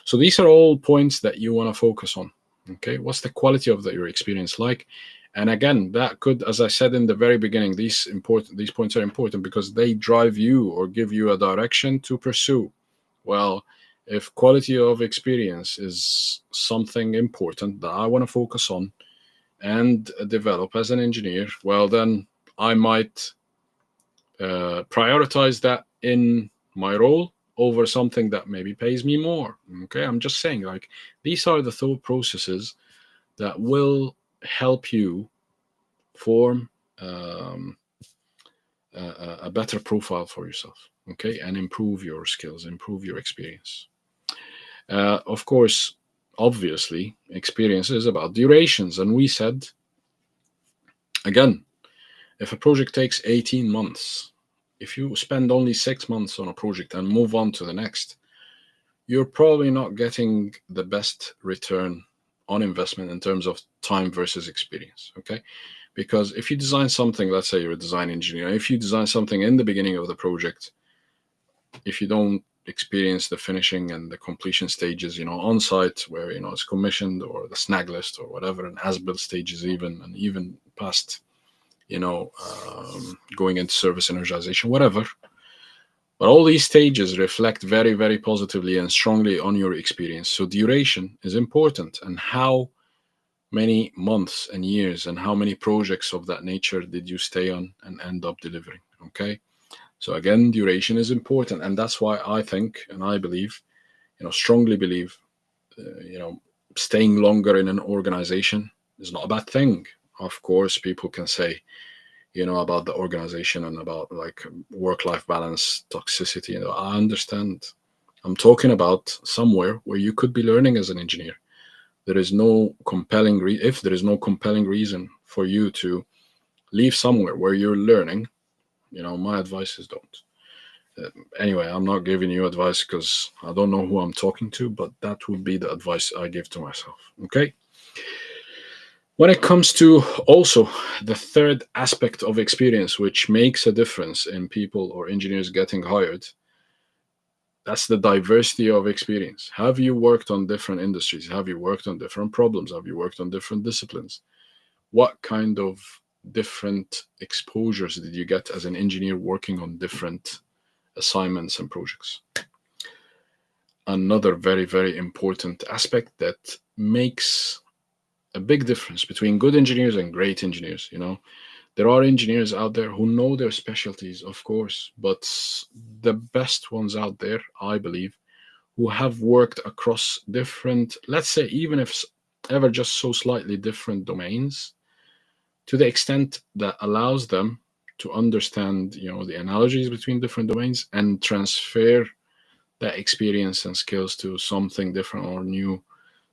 So these are all points that you want to focus on. Okay, what's the quality of your experience like? And again, that could, as I said in the very beginning, these points are important because they drive you or give you a direction to pursue. Well, if quality of experience is something important that I want to focus on and develop as an engineer, well, then I might prioritize that in my role over something that maybe pays me more. Okay, I'm just saying, like, these are the thought processes that will help you form a better profile for yourself. Okay, and improve your skills, improve your experience. Of course, obviously, experience is about durations, and we said again, if a project takes 18 months, if you spend only 6 months on a project and move on to the next, you're probably not getting the best return on investment in terms of time versus experience. Okay. Because if you design something, let's say you're a design engineer, if you design something in the beginning of the project, if you don't experience the finishing and the completion stages, on site where, it's commissioned or the snag list or whatever, and as built stages, and even past, going into service energization, whatever. But all these stages reflect very, very positively and strongly on your experience. So duration is important, and how many months and years and how many projects of that nature did you stay on and end up delivering. Okay. So again, duration is important, and that's why I think and I believe, strongly believe, staying longer in an organization is not a bad thing. Of course, people can say, about the organization and about like work-life balance, toxicity. I understand. I'm talking about somewhere where you could be learning as an engineer. There is no compelling if there is no compelling reason for you to leave somewhere where you're learning, my advice is don't. Anyway, I'm not giving you advice because I don't know who I'm talking to, but that would be the advice I give to myself. Okay. When it comes to also the third aspect of experience, which makes a difference in people or engineers getting hired, that's the diversity of experience. Have you worked on different industries? Have you worked on different problems? Have you worked on different disciplines? What kind of different exposures did you get as an engineer working on different assignments and projects? Another very, very important aspect that makes a big difference between good engineers and great engineers. There are engineers out there who know their specialties, of course, but the best ones out there, I believe, who have worked across different, let's say, even if ever just so slightly different domains, to the extent that allows them to understand, the analogies between different domains and transfer that experience and skills to something different or new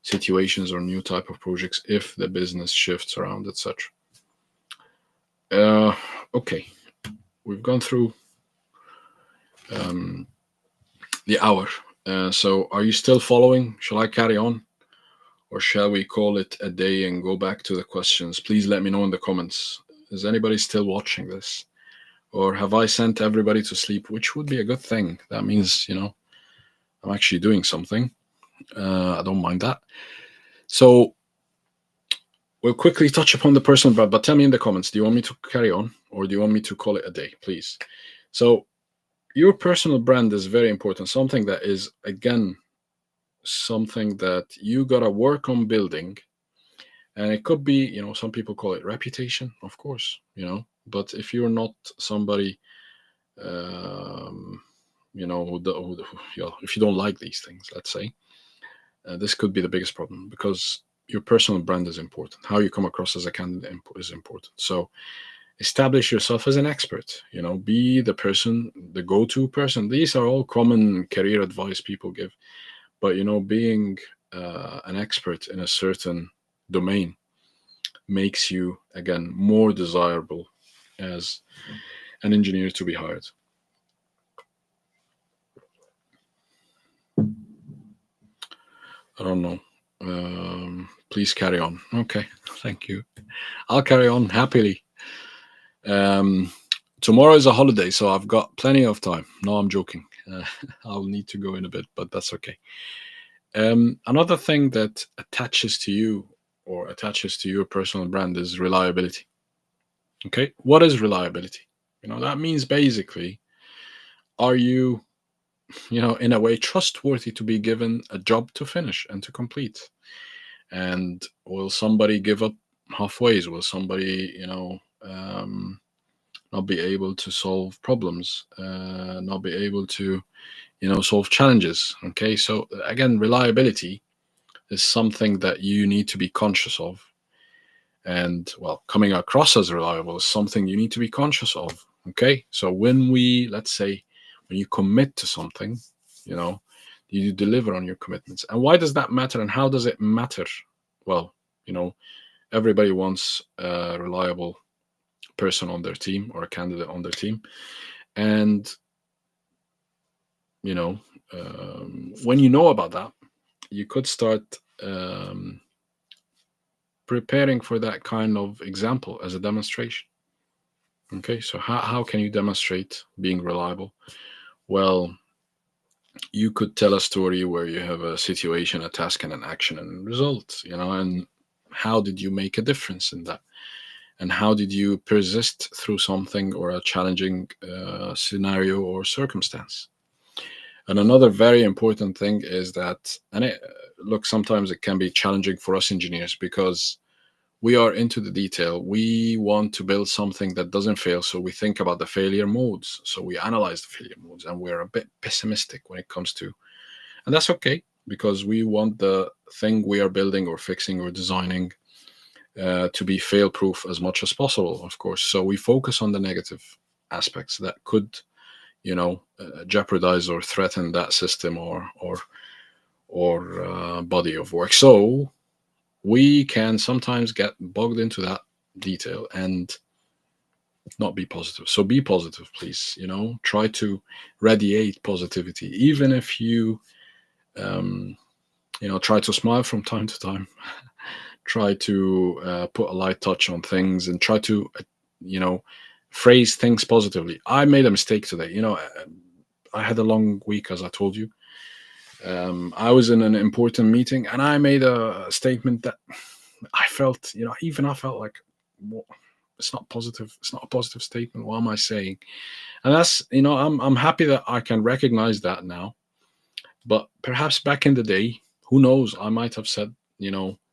situations or new type of projects if the business shifts around, etc. Okay, we've gone through the hour. So are you still following? Shall I carry on? Or shall we call it a day and go back to the questions? Please let me know in the comments. Is anybody still watching this? Or have I sent everybody to sleep? Which would be a good thing. That means, I'm actually doing something. I don't mind that. So we'll quickly touch upon the personal brand, but tell me in the comments, do you want me to carry on or do you want me to call it a day, please? So your personal brand is very important. Something that is, again, something that you got to work on building. And it could be, some people call it reputation, of course, but if you're not somebody, if you don't like these things, let's say, this could be the biggest problem because your personal brand is important. How you come across as a candidate is important. So establish yourself as an expert, be the person, the go-to person. These are all common career advice people give, but, being an expert in a certain domain makes you, again, more desirable as an engineer to be hired. I don't know. Please carry on. Okay, thank you. I'll carry on happily. Tomorrow is a holiday, so I've got plenty of time. No, I'm joking. I'll need to go in a bit, but that's okay. Another thing that attaches to you or attaches to your personal brand is reliability. Okay, what is reliability? That means basically, are you, in a way trustworthy to be given a job to finish and to complete? And will somebody give up halfway? Will somebody, not be able to solve problems, not be able to, solve challenges. Okay, so again, reliability is something that you need to be conscious of. And well, coming across as reliable is something you need to be conscious of. Okay, so let's say, when you commit to something, you know, you deliver on your commitments. And why does that matter? And how does it matter? Well, everybody wants a reliable person on their team or a candidate on their team. And, you know, when you know about that, you could start preparing for that kind of example as a demonstration. Okay, so how can you demonstrate being reliable? Well, you could tell a story where you have a situation, a task, and an action and result, and how did you make a difference in that? And how did you persist through something or a challenging scenario or circumstance? And another very important thing is that, look, sometimes it can be challenging for us engineers because we are into the detail. We want to build something that doesn't fail. So we think about the failure modes. So we analyze the failure modes, and we're a bit pessimistic when it comes to, and that's okay, because we want the thing we are building or fixing or designing to be fail proof as much as possible, of course. So we focus on the negative aspects that could, jeopardize or threaten that system or body of work. So we can sometimes get bogged into that detail and not be positive. So be positive, please. Try to radiate positivity, even if you, try to smile from time to time. Try to put a light touch on things and try to, phrase things positively. I made a mistake today. I had a long week, as I told you. I was in an important meeting and I made a statement that I felt, even I felt like, well, it's not positive. It's not a positive statement. What am I saying? And that's, I'm happy that I can recognize that now. But perhaps back in the day, who knows? I might have said,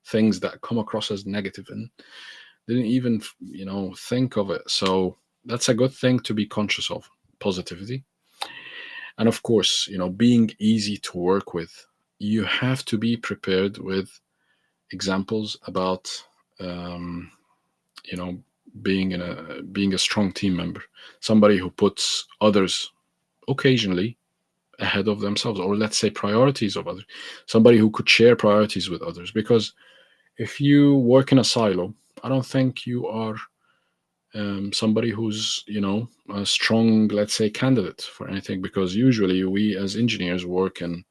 things that come across as negative and didn't even, think of it. So that's a good thing to be conscious of, positivity. And of course, being easy to work with. You have to be prepared with examples about, um, you know, being a strong team member, somebody who puts others occasionally ahead of themselves, or let's say priorities of others, somebody who could share priorities with others. Because if you work in a silo, I don't think you are somebody who's a strong, let's say, candidate for anything, because usually we as engineers work in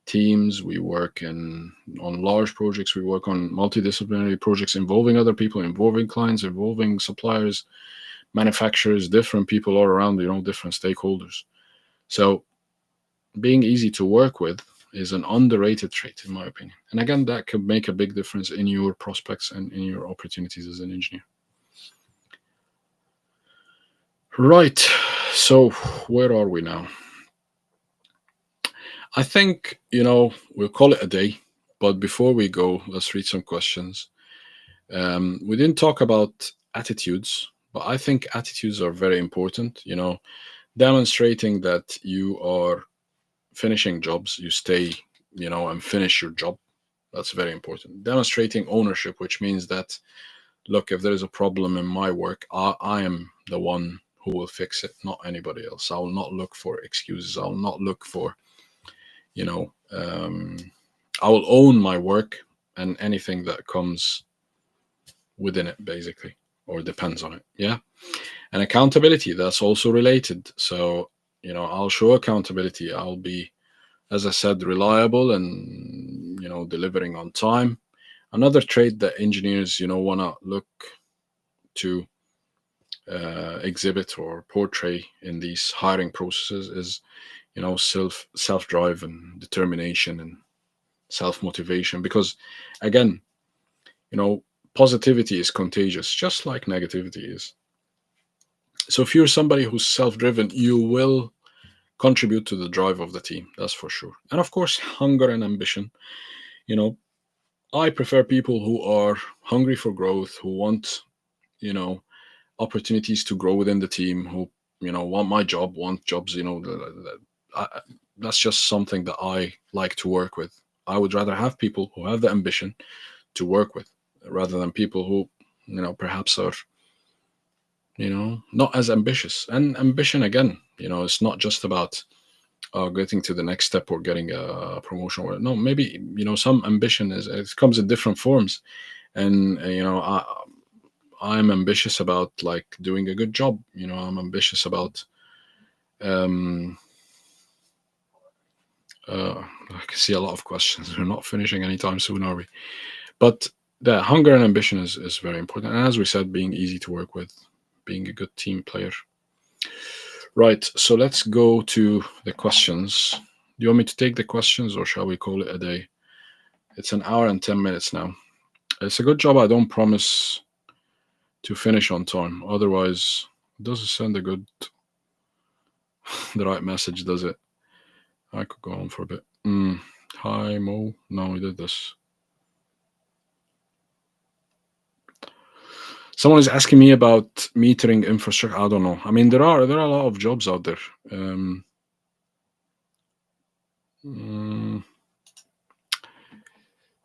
teams, we work on large projects, we work on multidisciplinary projects involving other people, involving clients, involving suppliers, manufacturers, different people all around, different stakeholders. So being easy to work with is an underrated trait, in my opinion. And again, that could make a big difference in your prospects and in your opportunities as an engineer. Right. So where are we now? I think, we'll call it a day. But before we go, let's read some questions. We didn't talk about attitudes, but I think attitudes are very important. Demonstrating that you are finishing jobs, you stay, and finish your job. That's very important. Demonstrating ownership, which means that, look, if there's a problem in my work, I am the one who will fix it, not anybody else. I will not look for excuses. I will not look for, I will own my work and anything that comes within it, basically, or depends on it. Yeah. And accountability, that's also related. So, I'll show accountability. I'll be, as I said, reliable and, delivering on time. Another trait that engineers, want to look to exhibit or portray in these hiring processes is, self drive and determination and self motivation. Because again, positivity is contagious, just like negativity is. So if you're somebody who's self driven, you will contribute to the drive of the team. That's for sure. And of course, hunger and ambition. You know, I prefer people who are hungry for growth, who want, you know, opportunities to grow within the team, who want my job, want jobs. That's just something that I like to work with. I would rather have people who have the ambition to work with, rather than people who perhaps are not as ambitious. And ambition, again, it's not just about getting to the next step or getting a promotion. Or no, maybe some ambition it comes in different forms. And I'm ambitious about like doing a good job. I'm ambitious about I can see a lot of questions. We're not finishing anytime soon, are we? But the hunger and ambition is very important. And as we said, being easy to work with, being a good team player. Right. So let's go to the questions. Do you want me to take the questions, or shall we call it a day? It's an hour and 10 minutes now. It's a good job I don't promise to finish on time. Otherwise, it doesn't send the right message, does it? I could go on for a bit. Hi, Mo. No, we did this. Someone is asking me about metering infrastructure. I don't know. I mean, there are a lot of jobs out there.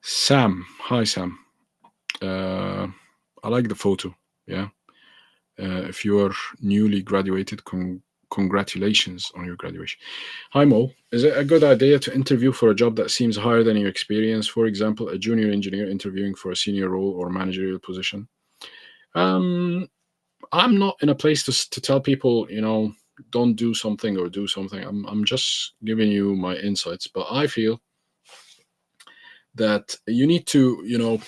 Sam. Hi, Sam. I like the photo. Yeah. If you are newly graduated, congratulations on your graduation. Hi, Mo. Is it a good idea to interview for a job that seems higher than your experience? For example, a junior engineer interviewing for a senior role or managerial position. I'm not in a place to tell people, don't do something or do something. I'm just giving you my insights. But I feel that you need to,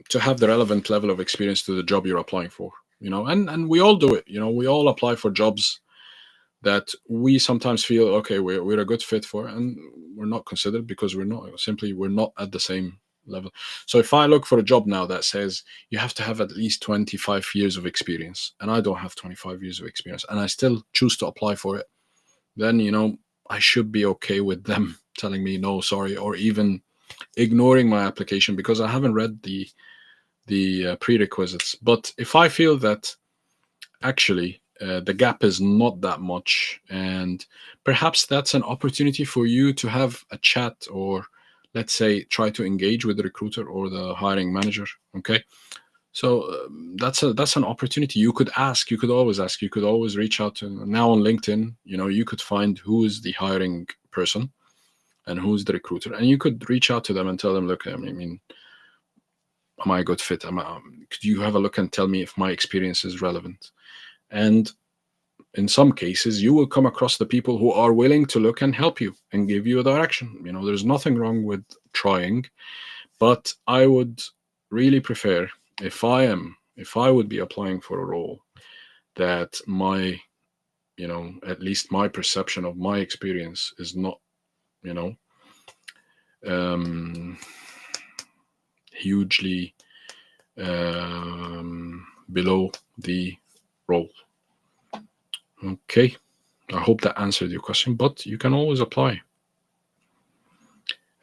to have the relevant level of experience to the job you're applying for. And we all do it. We all apply for jobs that we sometimes feel, okay, we're a good fit for, and we're not considered because we're not at the same level. So if I look for a job now that says you have to have at least 25 years of experience, and I don't have 25 years of experience, and I still choose to apply for it, then I should be okay with them telling me no, sorry, or even ignoring my application because I haven't read the prerequisites. But if I feel that actually the gap is not that much, and perhaps that's an opportunity for you to have a chat, or let's say try to engage with the recruiter or the hiring manager. Okay, so that's an opportunity. You could always ask, you could always reach out to. Now on LinkedIn, you could find who is the hiring person and who's the recruiter, and you could reach out to them and tell them, look, I mean, am I a good fit? Could you have a look and tell me if my experience is relevant? And in some cases, you will come across the people who are willing to look and help you and give you a direction. There's nothing wrong with trying, but I would really prefer, if I would be applying for a role, that my, at least my perception of my experience is not, hugely below the role. Okay, I hope that answered your question, but you can always apply.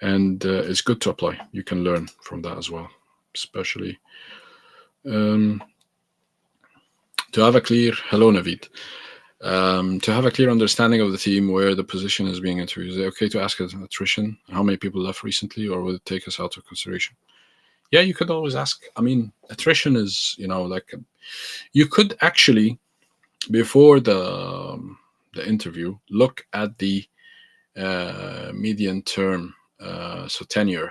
And it's good to apply. You can learn from that as well, especially to have a clear, hello Naveed, to have a clear understanding of the team where the position is being interviewed. Is it okay to ask an attrition how many people left recently, or will it take us out of consideration? Yeah, you could always ask. I mean, attrition is, like you could actually, before the interview, look at the median term, so tenure.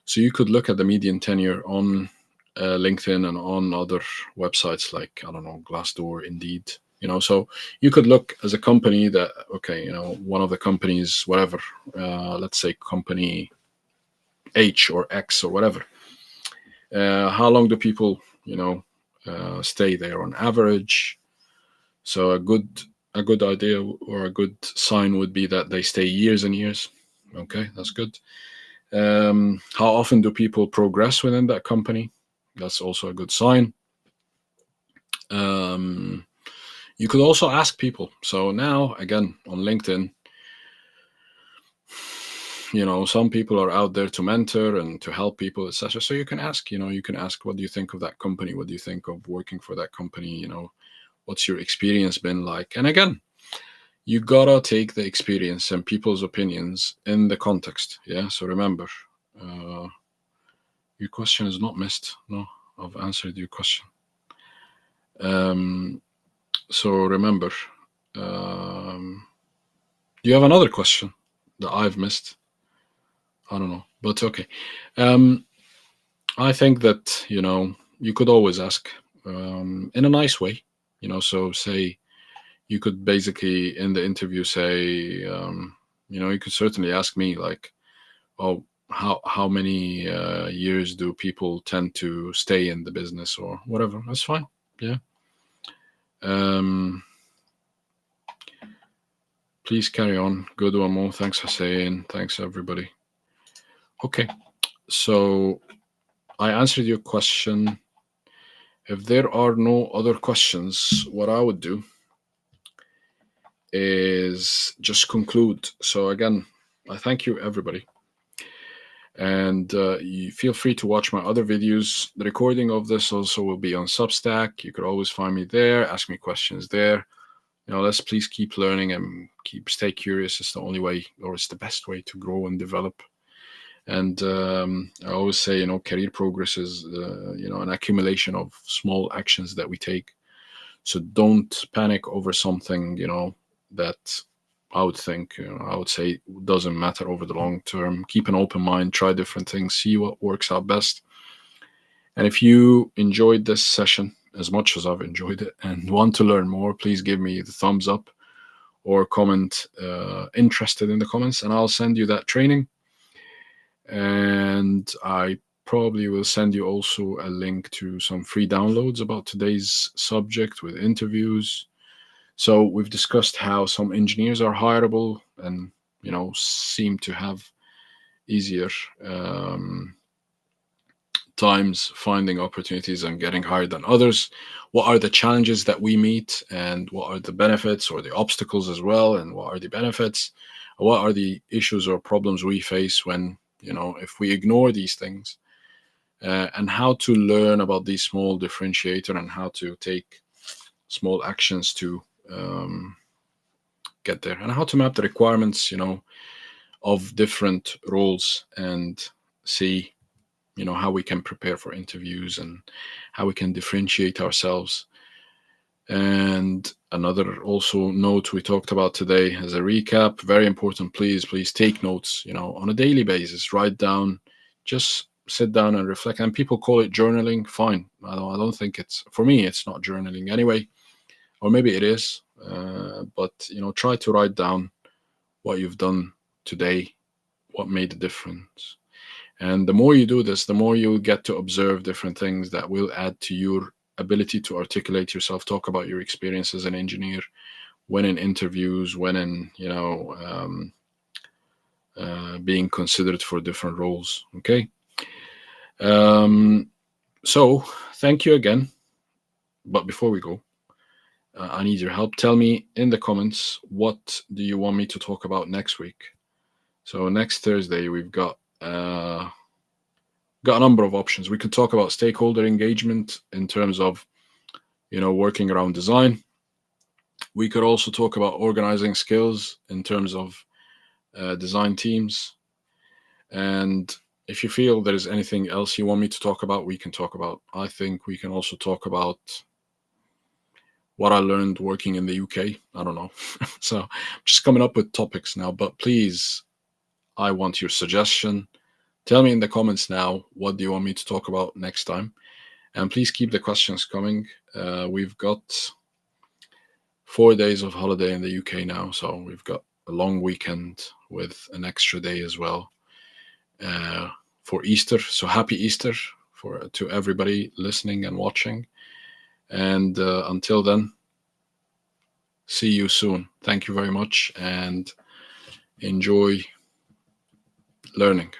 So you could look at the median tenure on LinkedIn and on other websites like, I don't know, Glassdoor, Indeed. So you could look as a company that, okay, one of the companies, whatever, let's say company H or X or whatever. How long do people, stay there on average? So a good idea or a good sign would be that they stay years and years. Okay, that's good. How often do people progress within that company? That's also a good sign. You could also ask people. So now, again, on LinkedIn, some people are out there to mentor and to help people, etc. So you can ask, what do you think of that company? What do you think of working for that company? What's your experience been like? And again, you gotta take the experience and people's opinions in the context. Yeah. So remember, your question is not missed. No, I've answered your question. So remember, you have another question that I've missed. I don't know, but okay. I think that you could always ask in a nice way. So say you could basically in the interview say, you could certainly ask me like, oh, how many years do people tend to stay in the business or whatever. That's fine. Yeah. Please carry on. Good one more. Thanks, Hussein. Thanks, everybody. Okay. So I answered your question. If there are no other questions, what I would do is just conclude. So again, I thank you, everybody. And you feel free to watch my other videos. The recording of this also will be on Substack. You could always find me there, ask me questions there. Let's please keep learning and stay curious. It's the only way, or it's the best way to grow and develop. And I always say, career progress is, an accumulation of small actions that we take. So don't panic over something, that I would say doesn't matter over the long term. Keep an open mind, try different things, see what works out best. And if you enjoyed this session as much as I've enjoyed it and want to learn more, please give me the thumbs up or comment interested in the comments, and I'll send you that training. And I probably will send you also a link to some free downloads about today's subject with interviews. So we've discussed how some engineers are hireable and, seem to have easier times finding opportunities and getting hired than others. What are the challenges that we meet, and what are the benefits or the obstacles as well, and what are the benefits? What are the issues or problems we face when, if we ignore these things, and how to learn about these small differentiator and how to take small actions to get there, and how to map the requirements, of different roles and see, how we can prepare for interviews and how we can differentiate ourselves. And another also note we talked about today as a recap, very important, please take notes, on a daily basis. Write down, just sit down and reflect. And people call it journaling, fine. I don't think for me, it's not journaling anyway, or maybe it is, but try to write down what you've done today, what made a difference. And the more you do this, the more you'll get to observe different things that will add to your ability to articulate yourself, talk about your experience as an engineer, when in interviews, when in, being considered for different roles. Okay. So thank you again. But before we go, I need your help. Tell me in the comments, what do you want me to talk about next week? So next Thursday, we've got a number of options. We could talk about stakeholder engagement in terms of, working around design. We could also talk about organizing skills in terms of design teams. And if you feel there is anything else you want me to talk about, we can talk about. I think we can also talk about what I learned working in the UK. I don't know. So I'm just coming up with topics now, but please, I want your suggestion. Tell me in the comments now, what do you want me to talk about next time? And please keep the questions coming. We've got 4 days of holiday in the UK now, so we've got a long weekend with an extra day as well for Easter. So happy Easter to everybody listening and watching. And until then, see you soon. Thank you very much, and enjoy learning.